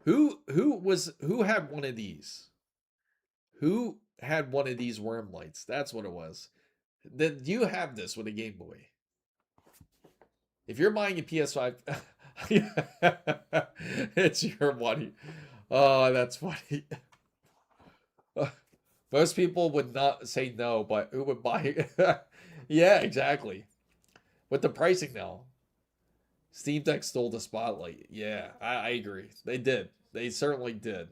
Who had one of these? Who had one of these worm lights? That's what it was. Then you have this with a Game Boy. If you're buying a PS5, It's your money. Oh, that's funny. Most people would not say no, but who would buy it? Yeah, exactly. With the pricing now, Steam Deck stole the spotlight. Yeah, I agree. They did. They certainly did.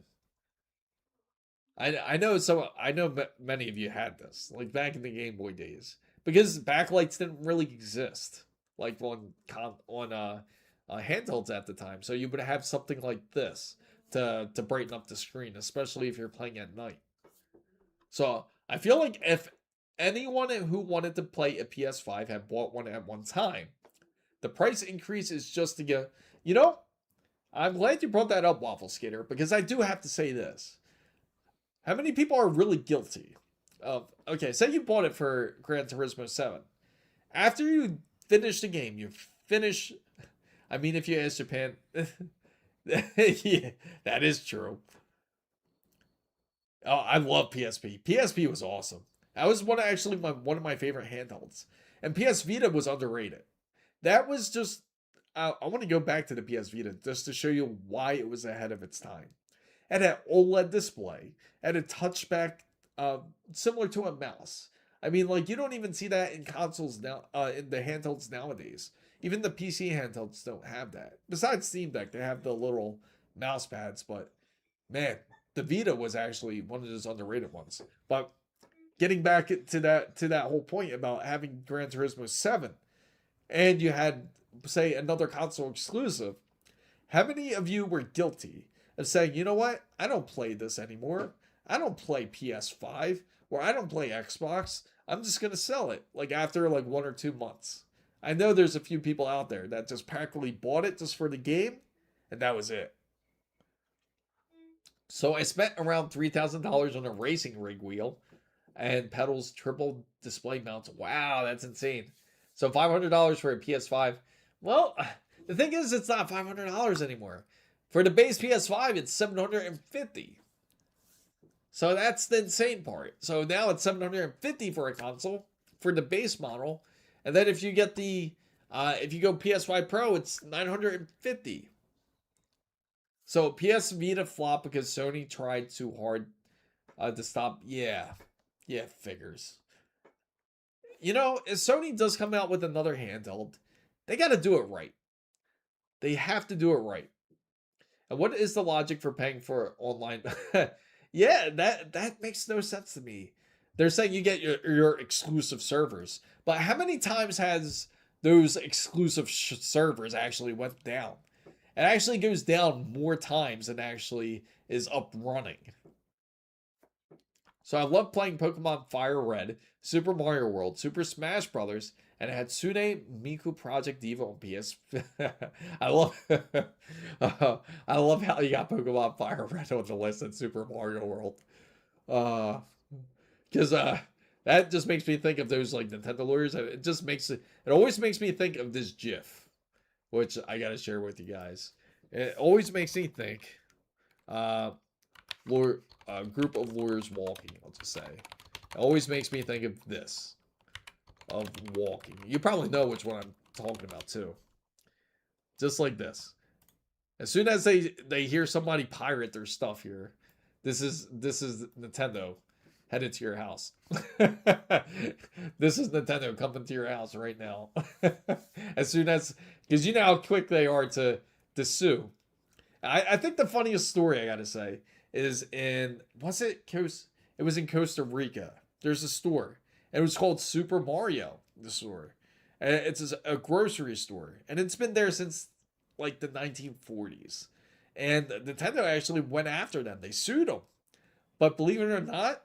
I know so I know many of you had this like back in the Game Boy days because backlights didn't really exist like on handhelds at the time. So you would have something like this to brighten up the screen, especially if you're playing at night. So I feel like if anyone who wanted to play a PS5 had bought one at one time, the price increase is just to get. You know, I'm glad you brought that up, Waffle Skater, because I do have to say this. How many people are really guilty of, okay, say you bought it for Gran Turismo 7. After you finish the game, you finish, I mean, if you ask Japan, yeah, that is true. Oh, I love PSP. PSP was awesome. That was one of my favorite handhelds. And PS Vita was underrated. That was just, I want to go back to the PS Vita just to show you why it was ahead of its time. It had OLED display, and a touchback similar to a mouse. I mean, like you don't even see that in consoles now, in the handhelds nowadays. Even the PC handhelds don't have that. Besides Steam Deck, they have the little mouse pads, but man, the Vita was actually one of those underrated ones. But getting back to that whole point about having Gran Turismo 7, and you had say another console exclusive, how many of you were guilty of saying, you know what, I don't play this anymore. I don't play PS5 or I don't play Xbox. I'm just gonna sell it like after like 1 or 2 months. I know there's a few people out there that just practically bought it just for the game, and that was it. So I spent around $3,000 on a racing rig wheel and pedals, triple display mounts. Wow, that's insane. So $500 for a PS5. Well, the thing is, it's not $500 anymore. For the base PS5, it's $750. So that's the insane part. So now it's $750 for a console for the base model, and then if you get if you go PS5 Pro, it's $950. So PS Vita flopped because Sony tried too hard to stop. Yeah, yeah, figures. You know, if Sony does come out with another handheld, they got to do it right. They have to do it right. And what is the logic for paying for online? Yeah, that makes no sense to me. They're saying you get your exclusive servers, but how many times has those exclusive servers actually went down? It actually goes down more times than actually is up running. So I love playing Pokemon Fire Red, Super Mario World, Super Smash Brothers, and Hatsune Miku Project Diva on PS. I love, I love how you got Pokemon Fire Red on the list in Super Mario World. Because that just makes me think of those like Nintendo lawyers. It always makes me think of this GIF, which I gotta share with you guys. It always makes me think. Lawyer, a group of lawyers walking, I'll just say. It always makes me think of this. Of walking. You probably know which one I'm talking about too. Just like this. As soon as they hear somebody pirate their stuff here, this is Nintendo headed to your house. This is Nintendo coming to your house right now. As soon as, because you know how quick they are to sue. I think the funniest story I gotta say is it was in Costa Rica. There's a store, and it was called Super Mario, the store. And it's a grocery store, and it's been there since like the 1940s. And Nintendo actually went after them. They sued them. But believe it or not,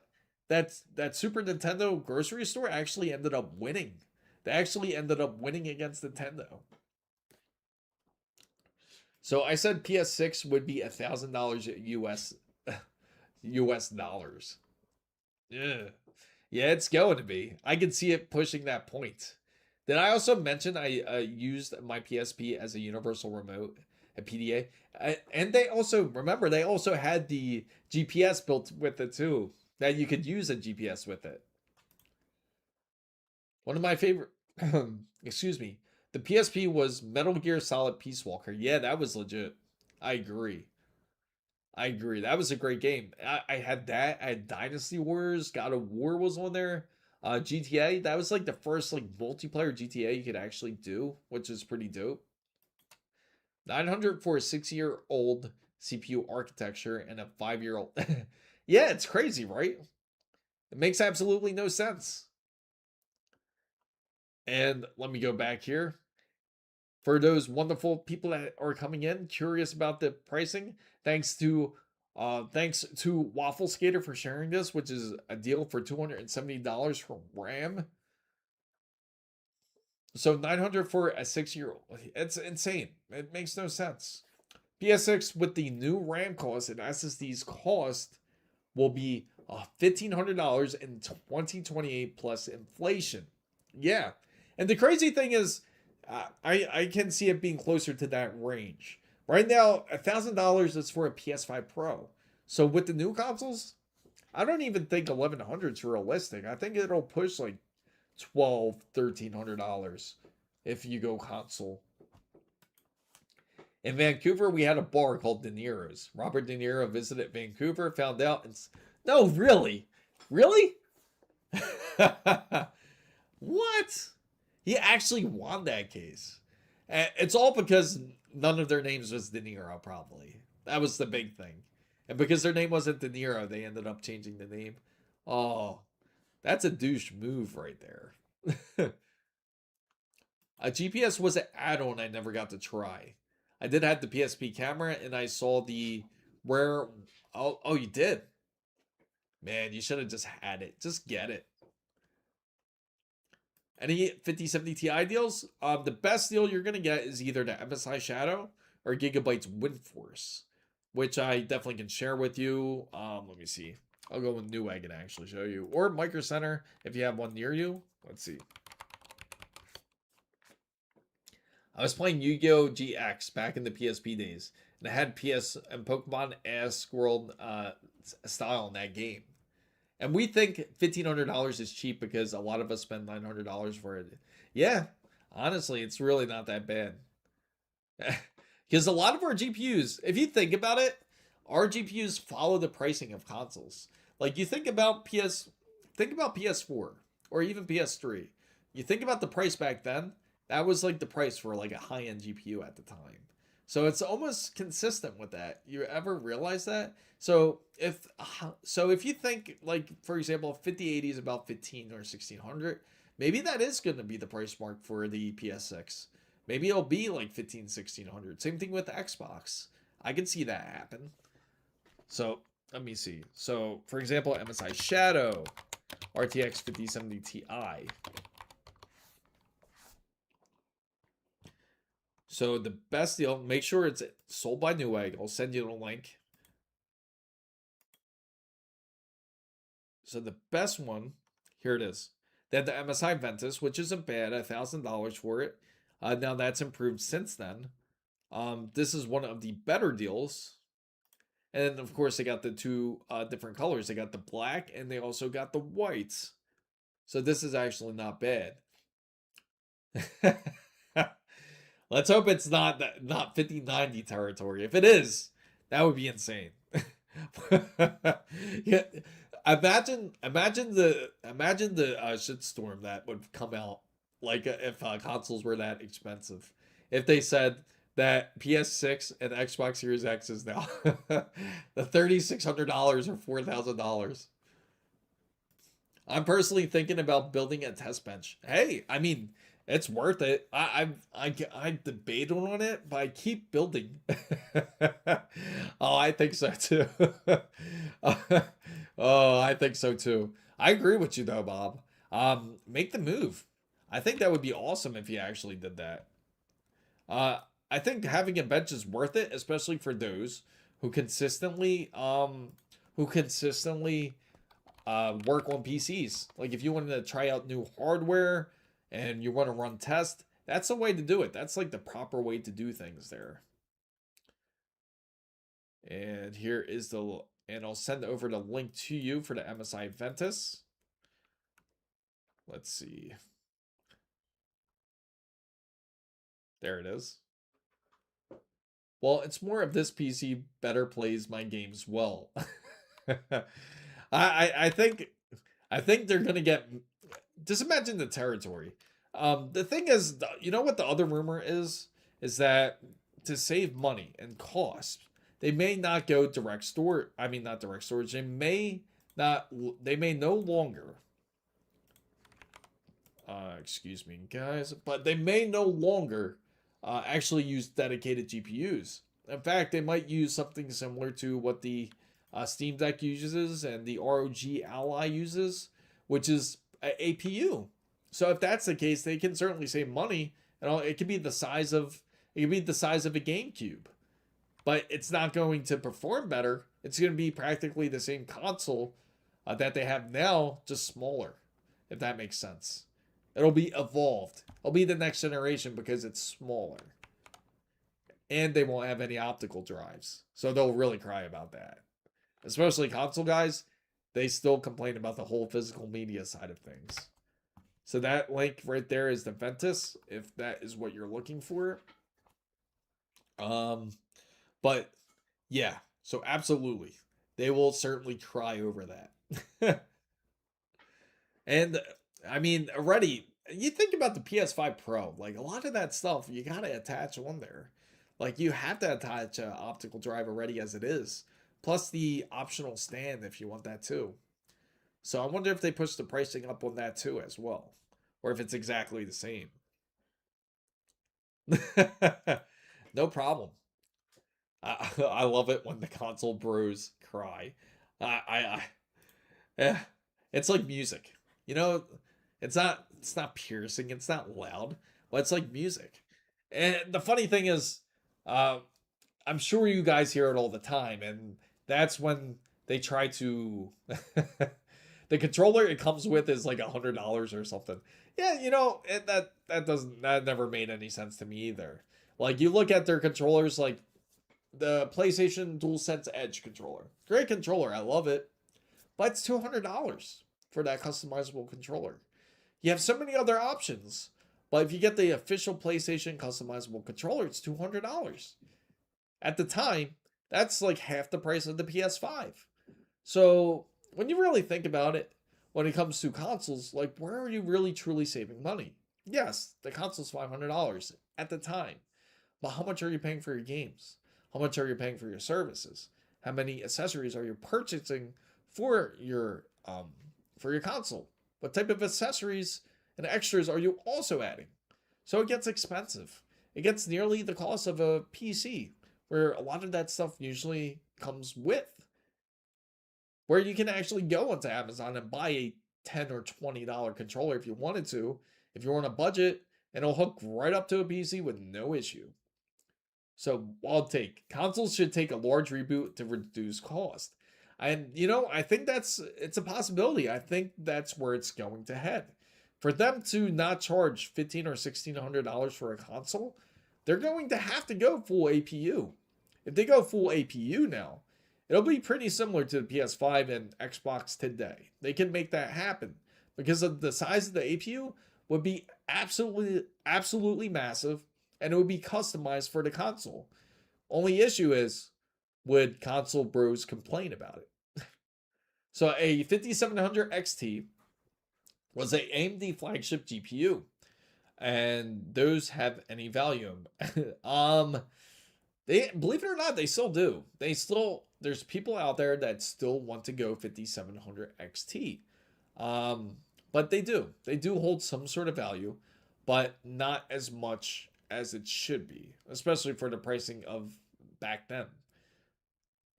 that Super Nintendo grocery store actually ended up winning. They actually ended up winning against Nintendo. So I said PS6 would be $1,000 US dollars. Yeah. Yeah, it's going to be. I can see it pushing that point. Did I also mention I used my PSP as a universal remote, a PDA? And they also, remember, they also had the GPS built with it too, that you could use a GPS with it. One of my favorite, excuse me, The PSP was Metal Gear Solid Peace Walker. Yeah, that was legit. I agree. I agree. That was a great game. I had that. I had Dynasty Wars. God of War was on there. GTA. That was like the first like multiplayer GTA you could actually do, which is pretty dope. 900 for a 6-year-old CPU architecture and a 5-year-old. Yeah, it's crazy, right? It makes absolutely no sense. And let me go back here. For those wonderful people that are coming in curious about the pricing, thanks to Waffle Skater for sharing this, which is a deal for $270 for RAM. So 900 for a 6-year-old. It's insane. It makes no sense. PS6 with the new RAM cost and SSDs cost will be $1,500 in 2028 plus inflation. Yeah. And the crazy thing is, I can see it being closer to that range. Right now, $1,000 is for a PS5 Pro. So with the new consoles, I don't even think 1,100 is realistic. I think it'll push like $1,300 if you go console. In Vancouver, we had a bar called De Niro's. Robert De Niro visited Vancouver, found out, and no, really, really, what? He actually won that case. And it's all because none of their names was De Niro, probably. That was the big thing. And because their name wasn't De Niro, they ended up changing the name. Oh, that's a douche move right there. A GPS was an add-on I never got to try. I did have the PSP camera and I saw the rare. Oh, you did? Man, you should have just had it. Just get it. Any 5070 Ti deals? The best deal you're gonna get is either the MSI Shadow or Gigabyte's Windforce, which I definitely can share with you. Let me see. I'll go with Newegg and actually show you, or Micro Center if you have one near you. Let's see. I was playing Yu-Gi-Oh! GX back in the PSP days, and I had PS and Pokemon Ask World style in that game. And we think $1,500 is cheap because a lot of us spend $900 for it. Yeah, honestly, it's really not that bad. Because a lot of our GPUs, if you think about it, our GPUs follow the pricing of consoles. Like you think about PS4 or even PS3. You think about the price back then, that was like the price for like a high-end GPU at the time. So it's almost consistent with that. You ever realize that? So if you think like for example 5080 is about 15 or 1600, maybe that is going to be the price mark for the PS6. Maybe it'll be like 15 1600. Same thing with the Xbox. I can see that happen. So let me see. So for example, MSI Shadow RTX 5070 Ti. So the best deal, make sure it's sold by Newegg. I'll send you the link. So the best one, here it is. They had the MSI Ventus, which isn't bad, $1,000 for it. Now that's improved since then. This is one of the better deals. And of course, they got the two different colors. They got the black and they also got the whites. So this is actually not bad. Let's hope it's not 5090 territory. If it is, that would be insane. Yeah, imagine the shitstorm that would come out like if consoles were that expensive. If they said that PS6 and Xbox Series X is now the $3,600 or $4,000. I'm personally thinking about building a test bench. Hey, I mean, it's worth it. I debate on it, but I keep building. Oh, I think so too. Oh, I think so too. I agree with you though, Bob. Make the move. I think that would be awesome if you actually did that. I think having a bench is worth it, especially for those who consistently work on PCs. Like if you wanted to try out new hardware and you want to run tests, that's the way to do it. That's like the proper way to do things there. And here is and I'll send over the link to you for the MSI Ventus. Let's see. There it is. Well, it's more of this PC better plays my games well. I think they're gonna get. Just imagine the territory. The thing is, you know what the other rumor is that to save money and cost, they may not go direct store. I mean, not direct storage. They may not. They may no longer. Excuse me, guys, but they may no longer actually use dedicated GPUs. In fact, they might use something similar to what the Steam Deck uses and the ROG Ally uses, which is a APU. So if that's the case, they can certainly save money. And it could be the size of a GameCube, but it's not going to perform better. It's going to be practically the same console that they have now, just smaller, if that makes sense. It'll be evolved. It'll be the next generation because it's smaller. And they won't have any optical drives. So they'll really cry about that. Especially console guys, they still complain about the whole physical media side of things. So that link right there is the Ventus, if that is what you're looking for. But yeah, so absolutely. They will certainly cry over that. And I mean, already, you think about the PS5 Pro, like a lot of that stuff you gotta attach on there. Like you have to attach an optical drive already as it is, plus the optional stand if you want that too. So I wonder if they push the pricing up on that too as well, or if it's exactly the same. No problem. I love it when the console bros cry. Yeah, it's like music. You know, it's not piercing, it's not loud, but it's like music. And the funny thing is, I'm sure you guys hear it all the time, and that's when they try to the controller it comes with is like $100 or something. Yeah, you know, that never made any sense to me either. Like you look at their controllers, like the PlayStation DualSense Edge controller. Great controller, I love it. But it's $200 for that customizable controller. You have so many other options. But if you get the official PlayStation customizable controller, it's $200. At the time, that's like half the price of the PS5. So when you really think about it, when it comes to consoles, like where are you really truly saving money? Yes, the console's $500 at the time. But how much are you paying for your games? How much are you paying for your services? How many accessories are you purchasing for your console? What type of accessories and extras are you also adding? So it gets expensive. It gets nearly the cost of a PC, where a lot of that stuff usually comes with. Where you can actually go onto Amazon and buy a $10 or $20 controller if you wanted to, if you're on a budget, and it'll hook right up to a PC with no issue. So wild take. Consoles should take a large reboot to reduce cost. And you know, I think it's a possibility. I think that's where it's going to head. For them to not charge $1,500 or $1,600 for a console, they're going to have to go full APU. If they go full APU now, it'll be pretty similar to the PS5 and Xbox today. They can make that happen because of the size of the APU would be absolutely massive, and it would be customized for the console. Only issue is, would console bros complain about it? So a 5700 XT was a AMD flagship GPU, and those have any value. They, believe it or not, they still do. There's people out there that still want to go 5700 XT. But they do hold some sort of value, but not as much as it should be, especially for the pricing of back then.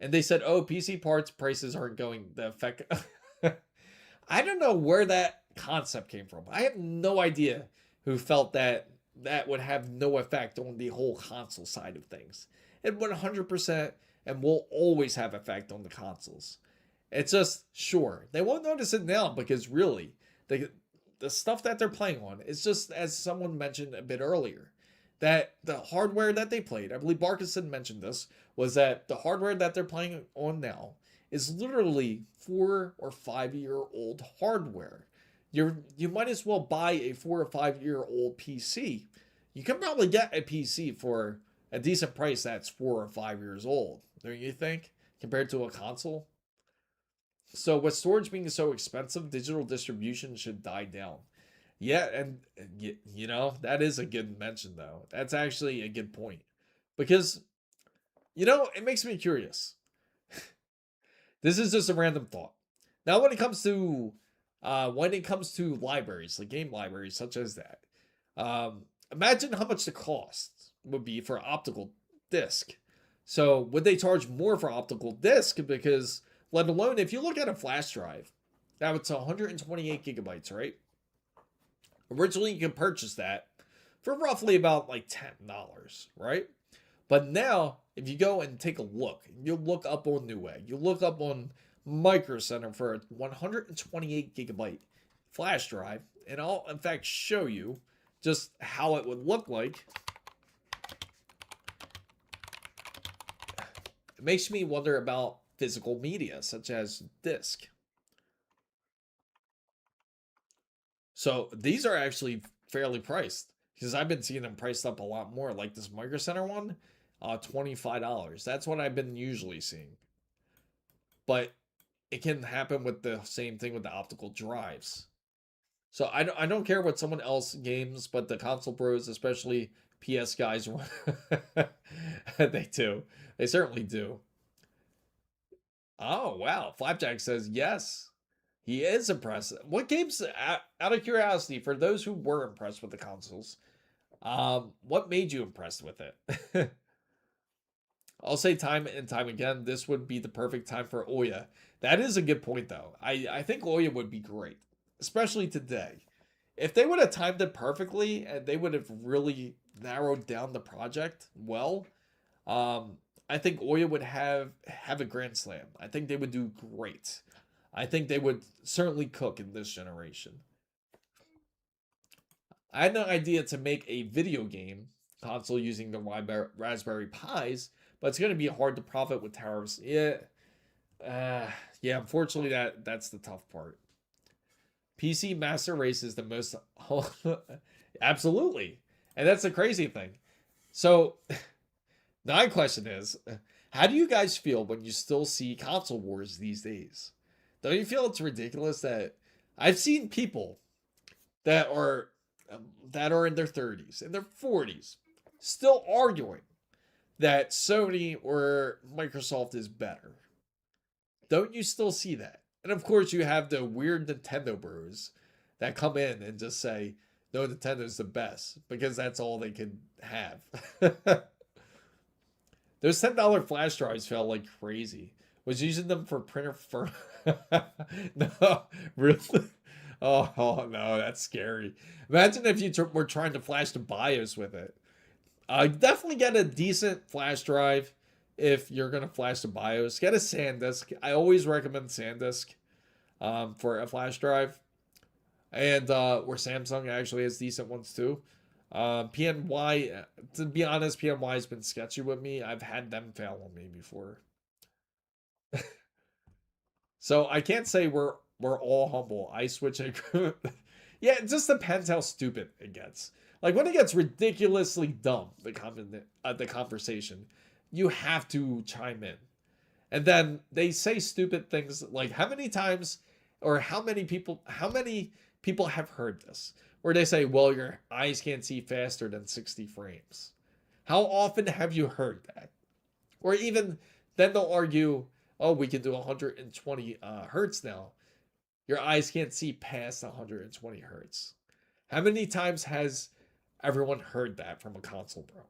And they said, oh, PC parts prices aren't going to affect. I don't know where that concept came from. I have no idea who felt that would have no effect on the whole console side of things. It 100% and will always have effect on the consoles. It's just, sure, they won't notice it now because really, the stuff that they're playing on is just, as someone mentioned a bit earlier, that the hardware that they played, I believe Barkison mentioned this, was that the hardware that they're playing on now is literally 4 or 5 year old hardware. You might as well buy a 4 or 5 year old PC. you can probably get a PC for a decent price that's 4 or 5 years old, don't you think? Compared to a console. So with storage being so expensive, digital distribution should die down. Yeah, and you know, that is a good mention though. That's actually a good point. Because, you know, it makes me curious. This is just a random thought. Now when it comes to libraries, like game libraries such as that, imagine how much the cost would be for optical disc. So would they charge more for optical disc? Because let alone if you look at a flash drive, now it's 128 gigabytes, right? Originally, you could purchase that for roughly about like $10, right? But now, if you go and take a look, you look up on Newegg, you look up on Micro Center for a 128 gigabyte flash drive, and I'll in fact show you just how it would look like. It makes me wonder about physical media, such as disc. So these are actually fairly priced because I've been seeing them priced up a lot more. Like this Micro Center one, $25. That's what I've been usually seeing. But it can happen with the same thing with the optical drives. So I don't care what someone else games, but the console pros, especially PS guys, they do. They certainly do. Oh wow, Flapjack says yes. He is impressed. What games, out of curiosity, for those who were impressed with the consoles, what made you impressed with it? I'll say time and time again, this would be the perfect time for Oya. That is a good point, though. I think Oya would be great, especially today. If they would have timed it perfectly and they would have really narrowed down the project well, I think Oya would have a grand slam. I think they would do great. I think they would certainly cook in this generation. I had no idea to make a video game console using the Raspberry Pis, but it's going to be hard to profit with tariffs. Yeah, yeah. Unfortunately, that's the tough part. PC Master Race is the most absolutely, and that's the crazy thing. So, my question is, how do you guys feel when you still see console wars these days? Don't you feel it's ridiculous that I've seen people that are in their 30s and their 40s still arguing that Sony or Microsoft is better? Don't you still see that? And of course, you have the weird Nintendo bros that come in and just say, no, Nintendo's the best because that's all they can have. Those $10 flash drives felt like crazy. Was using them for printer for no, really? Oh no, that's scary. Imagine if you were trying to flash the BIOS with it. Definitely get a decent flash drive if you're gonna flash the BIOS. Get a SanDisk. I always recommend SanDisk for a flash drive, and or Samsung actually has decent ones too. PNY, to be honest, PNY has been sketchy with me. I've had them fail on me before. So I can't say we're all humble. I switch it. Yeah, it just depends how stupid it gets. Like when it gets ridiculously dumb, the conversation, you have to chime in. And then they say stupid things like how many times or how many people have heard this where they say, "Well, your eyes can't see faster than 60 frames." How often have you heard that? Or even then they'll argue, oh, we can do 120 hertz now. Your eyes can't see past 120 hertz. How many times has everyone heard that from a console bro?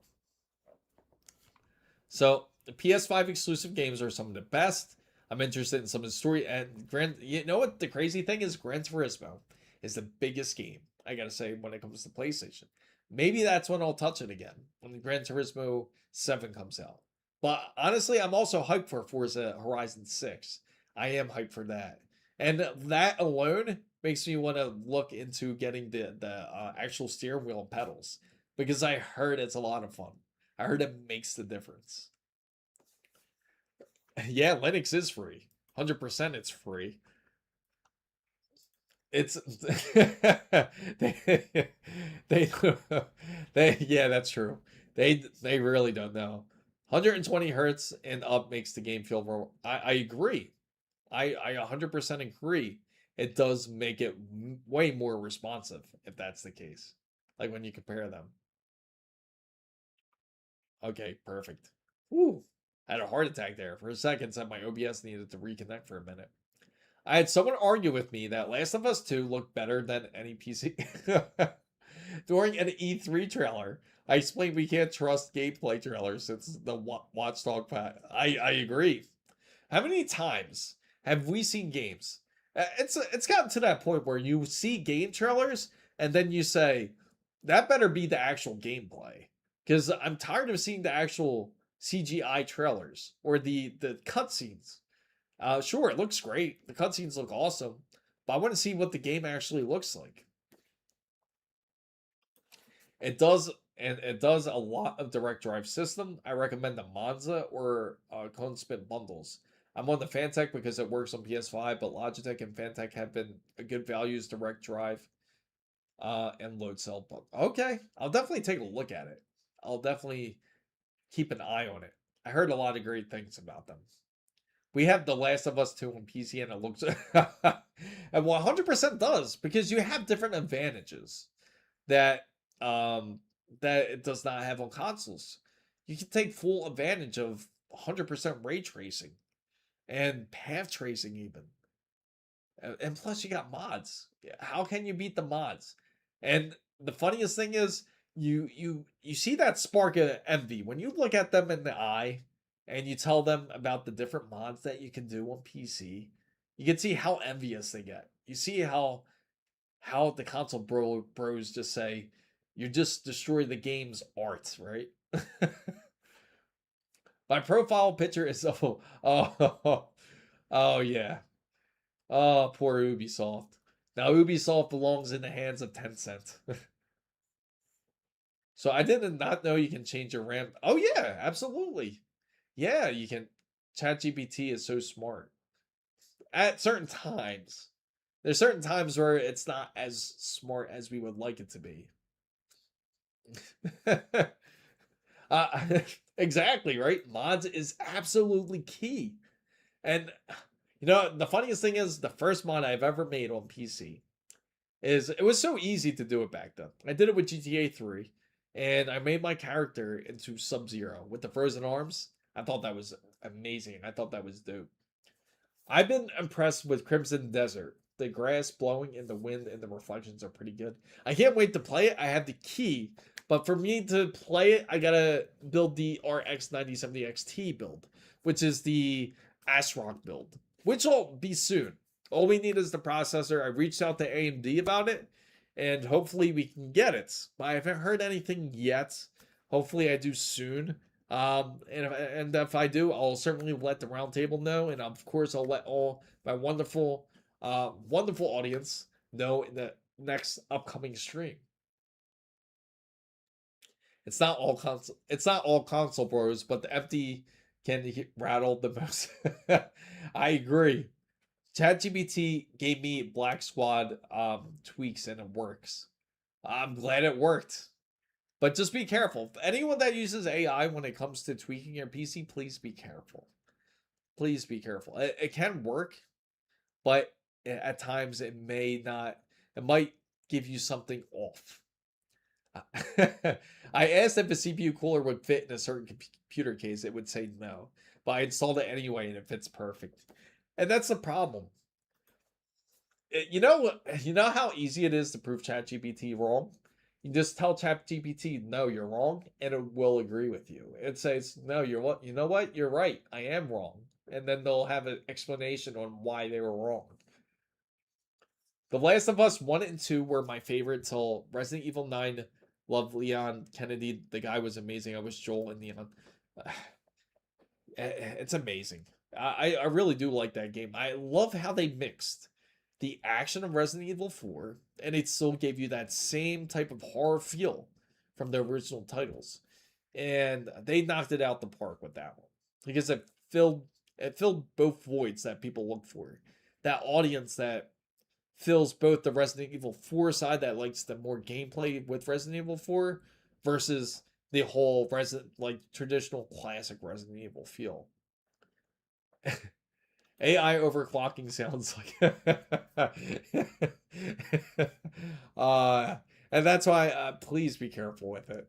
So the PS5 exclusive games are some of the best. I'm interested in some of the story. And you know what the crazy thing is? Gran Turismo is the biggest game, I gotta say, when it comes to PlayStation. Maybe that's when I'll touch it again, when the Gran Turismo 7 comes out. But honestly, I'm also hyped for Forza Horizon 6. I am hyped for that. And that alone makes me want to look into getting the actual steering wheel and pedals. Because I heard it's a lot of fun. I heard it makes the difference. Yeah, Linux is free. 100% it's free. It's they, they yeah, that's true. They really don't know. 120 hertz and up makes the game feel more. I agree. I 100% agree. It does make it way more responsive if that's the case. Like when you compare them. Okay, perfect. Woo. I had a heart attack there. For a second, said my OBS needed to reconnect for a minute. I had someone argue with me that Last of Us 2 looked better than any PC. During an E3 trailer, I explained we can't trust gameplay trailers since the Watchdog pat. I agree. How many times have we seen games? It's gotten to that point where you see game trailers and then you say, that better be the actual gameplay. Because I'm tired of seeing the actual CGI trailers or the cutscenes. Sure, it looks great. The cutscenes look awesome, but I want to see what the game actually looks like. It does, and it does a lot of direct drive system. I recommend the Monza or Cone Spin bundles. I'm on the Fantech because it works on PS5, but Logitech and Fantech have been good values direct drive and load cell. Okay, I'll definitely take a look at it. I'll definitely keep an eye on it. I heard a lot of great things about them. We have The Last of Us 2 on PC and it looks and 100% does because you have different advantages that that it does not have on consoles. You can take full advantage of 100% ray tracing and path tracing even. And plus you got mods. How can you beat the mods? And the funniest thing is you see that spark of envy when you look at them in the eye and you tell them about the different mods that you can do on PC. You can see how envious they get. You see how the console bros just say you just destroy the game's art, right? My profile picture is oh yeah. Oh, poor Ubisoft. Now Ubisoft belongs in the hands of Tencent. So I did not know you can change your RAM. Oh yeah, absolutely. Yeah, you can. ChatGPT is so smart. At certain times. There's certain times where it's not as smart as we would like it to be. uh, exactly, right? Mods is absolutely key. And you know, the funniest thing is the first mod I've ever made on PC is it was so easy to do it back then. I did it with GTA 3 and I made my character into Sub-Zero with the frozen arms. I thought that was amazing. I thought that was dope. I've been impressed with Crimson Desert. The grass blowing in the wind and the reflections are pretty good. I can't wait to play it. I have the key, but for me to play it, I gotta build the RX 9070 XT build, which is the ASRock build, which will be soon. All we need is the processor. I reached out to AMD about it, and hopefully we can get it. But I haven't heard anything yet. Hopefully I do soon. And if I do, I'll certainly let the roundtable know, and of course I'll let all my wonderful audience know in the next upcoming stream. It's not all console. It's not all console bros, but the FD can rattle the most. I agree. ChatGPT gave me Black Squad tweaks and it works. I'm glad it worked. But just be careful. Anyone that uses AI when it comes to tweaking your PC, please be careful. Please be careful. It can work, but at times it may not. It might give you something off. I asked if a CPU cooler would fit in a certain computer case. It would say no, but I installed it anyway, and it fits perfect. And that's the problem. You know how easy it is to prove ChatGPT wrong. You just tell ChatGPT, no, you're wrong, and it will agree with you. It says, no, you're what? You know what? You're right. I am wrong, and then they'll have an explanation on why they were wrong. The Last of Us 1 and 2 were my favorite till Resident Evil 9. Love Leon Kennedy. The guy was amazing. I was Joel and Leon. It's amazing. I really do like that game. I love how they mixed the action of Resident Evil 4 and it still gave you that same type of horror feel from the original titles. And they knocked it out the park with that one because it filled both voids that people look for. That audience that fills both the Resident Evil 4 side that likes the more gameplay with Resident Evil 4 versus the whole traditional classic Resident Evil feel. AI overclocking sounds like and that's why please be careful with it.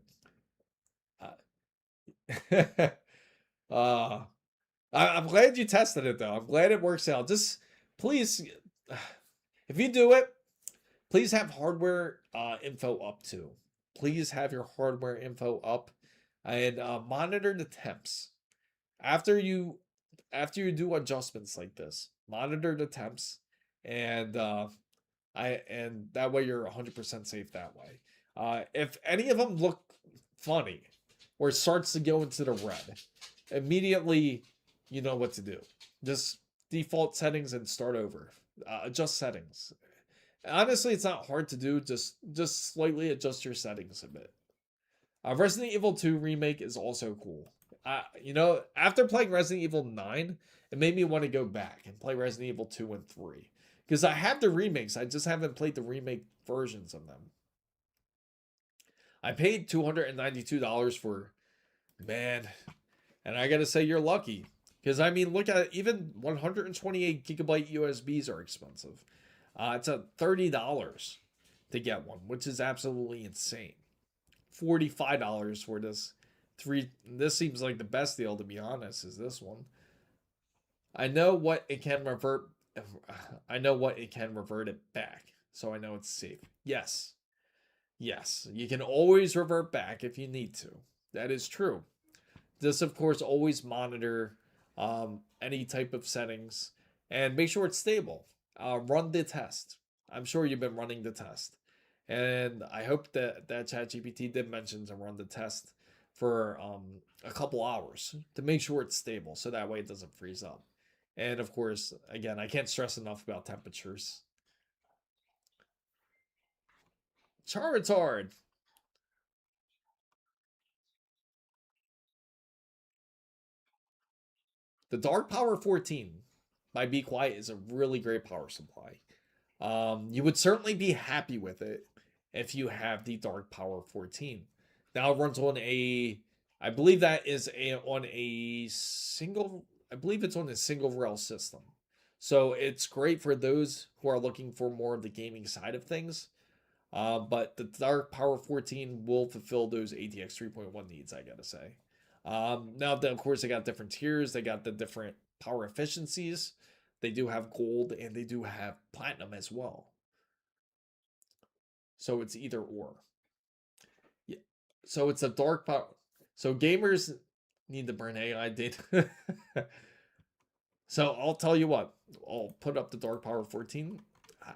I'm glad you tested it though. I'm glad it works out. Just please, if you do it, please have hardware info up too. Please have your hardware info up and monitor the temps. After you do adjustments like this, monitor the temps and that way you're 100% safe that way. If any of them look funny or it starts to go into the red, immediately you know what to do. Just default settings and start over. Adjust settings. Honestly, it's not hard to do. Just slightly adjust your settings a bit. Resident Evil 2 Remake is also cool. After playing Resident Evil 9, it made me want to go back and play Resident Evil 2 and 3. Because I have the remakes, I just haven't played the remake versions of them. I paid $292 for, man, and I gotta say you're lucky. Because, I mean, look at it, even 128 gigabyte USBs are expensive. It's $30 to get one, which is absolutely insane. $45 for this. This seems like the best deal, to be honest, is this one. I know what it can revert it back, so I know it's safe. Yes, you can always revert back if you need to. That is true. Just, of course, always monitor any type of settings and make sure it's stable. Run the test. I'm sure you've been running the test, and I hope that ChatGPT did mention to run the test for a couple hours to make sure it's stable, so that way it doesn't freeze up. And of course, again, I can't stress enough about temperatures. Charizard. The Dark Power 14 by Be Quiet is a really great power supply. You would certainly be happy with it if you have the Dark Power 14. Now it runs on I believe that is on a single rail system. So it's great for those who are looking for more of the gaming side of things. But the Dark Power 14 will fulfill those ATX 3.1 needs, I gotta say. Now, of course, they got different tiers. They got the different power efficiencies. They do have gold and they do have platinum as well. So it's either or. Yeah. So it's a dark power. So gamers need to burn AI data. So I'll tell you what. I'll put up the Dark Power 14.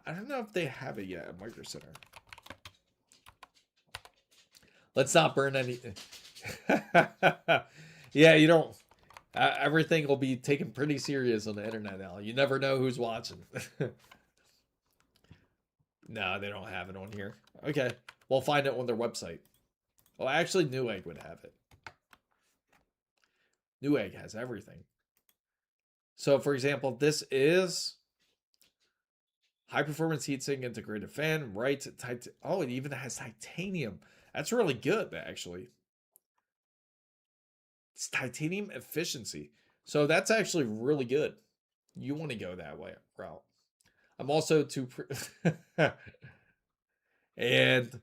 I don't know if they have it yet at Micro Center. Let's not burn any. Yeah, you don't. Everything will be taken pretty serious on the internet now. You never know who's watching. No, they don't have it on here. Okay, we'll find it on their website. Well, actually, Newegg would have it. Newegg has everything. So, for example, this is high performance heatsink integrated fan, right? Oh, it even has titanium. That's really good, actually. It's titanium efficiency. So that's actually really good. You want to go that way route. I'm also and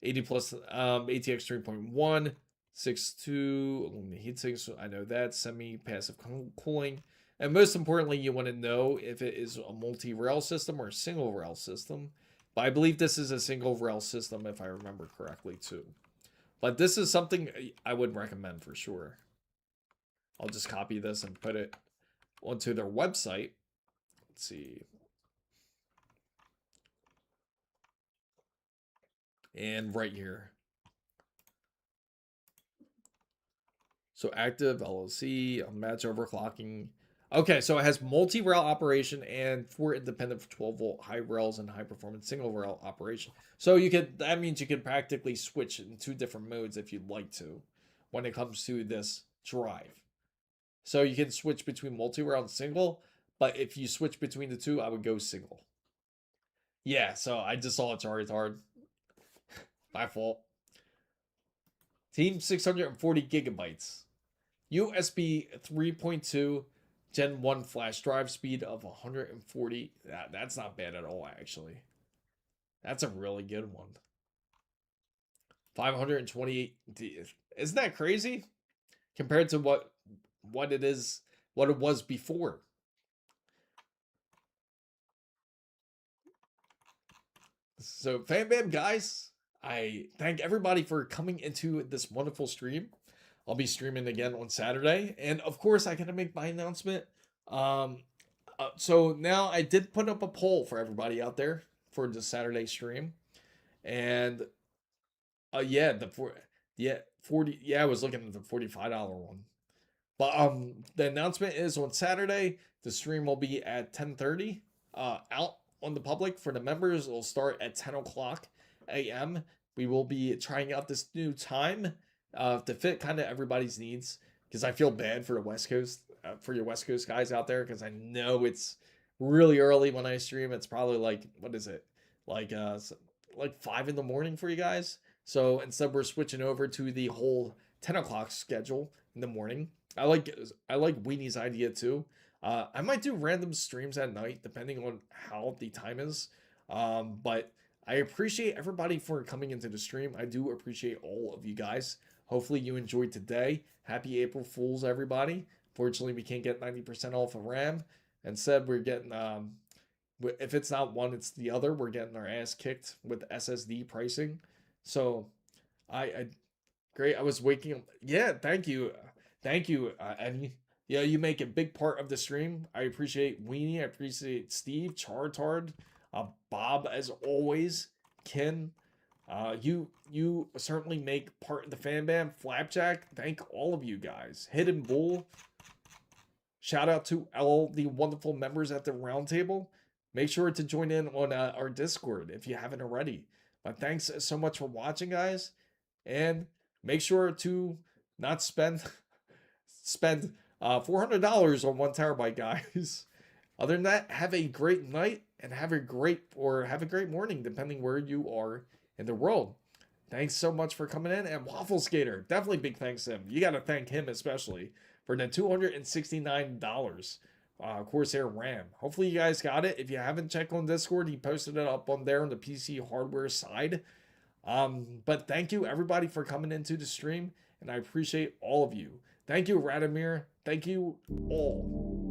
80 plus ATX 3.1, 6.2 aluminum heatsinks. I know that semi-passive cooling. And most importantly, you want to know if it is a multi-rail system or a single rail system. But I believe this is a single rail system if I remember correctly too. But this is something I would recommend for sure. I'll just copy this and put it onto their website. Let's see. And right here. So active LLC, match overclocking. Okay, so it has multi-rail operation and 4 independent 12-volt high rails and high performance single rail operation. So that means you can practically switch in 2 different modes if you'd like to when it comes to this drive. So you can switch between multi-rail and single, but if you switch between the two, I would go single. Yeah, so I just saw it's retard. My fault. Team 640 gigabytes. USB 3.2 Gen 1 flash drive speed of 140. That's not bad at all, actually. That's a really good one. 528. Isn't that crazy? Compared to what it is, what it was before. So, Fan Bam guys, I thank everybody for coming into this wonderful stream. I'll be streaming again on Saturday, and of course, I gotta make my announcement. Um, so now I did put up a poll for everybody out there for the Saturday stream, and yeah, yeah 40 yeah I was looking at the $45 one. But the announcement is on Saturday. The stream will be at 10:30. Out on the public for the members. It'll start at 10 o'clock a.m. We will be trying out this new time to fit kind of everybody's needs. Because I feel bad for the West Coast, for your West Coast guys out there. Because I know it's really early when I stream. It's probably like, what is it, like 5 in the morning for you guys. So instead, we're switching over to the whole 10 o'clock schedule in the morning. I like Weenie's idea too. I might do random streams at night depending on how the time is. But I appreciate everybody for coming into the stream. I do appreciate all of you guys. Hopefully you enjoyed today. Happy April Fools, everybody. Fortunately, we can't get 90% off of RAM. Instead, we're getting if it's not one, it's the other. We're getting our ass kicked with SSD pricing. So I great. I was waking up. Yeah, thank you. Thank you, Eddie. Yeah, you make a big part of the stream. I appreciate Weenie. I appreciate Steve, Chartard, Bob, as always. Ken, you certainly make part of the fan bam. Flapjack, thank all of you guys. Hidden Bull, shout out to all the wonderful members at the roundtable. Make sure to join in on our Discord if you haven't already. But thanks so much for watching, guys, and make sure to not spend $400 on 1 terabyte, guys. Other than that, have a great night and have a great morning, depending where you are in the world. Thanks so much for coming in, and Waffle Skater, definitely big thanks to him. You got to thank him especially for the $269 Corsair RAM. Hopefully you guys got it. If you haven't checked on Discord, he posted it up on there on the PC hardware side. But thank you everybody for coming into the stream, and I appreciate all of you. Thank you, Radomir. Thank you all.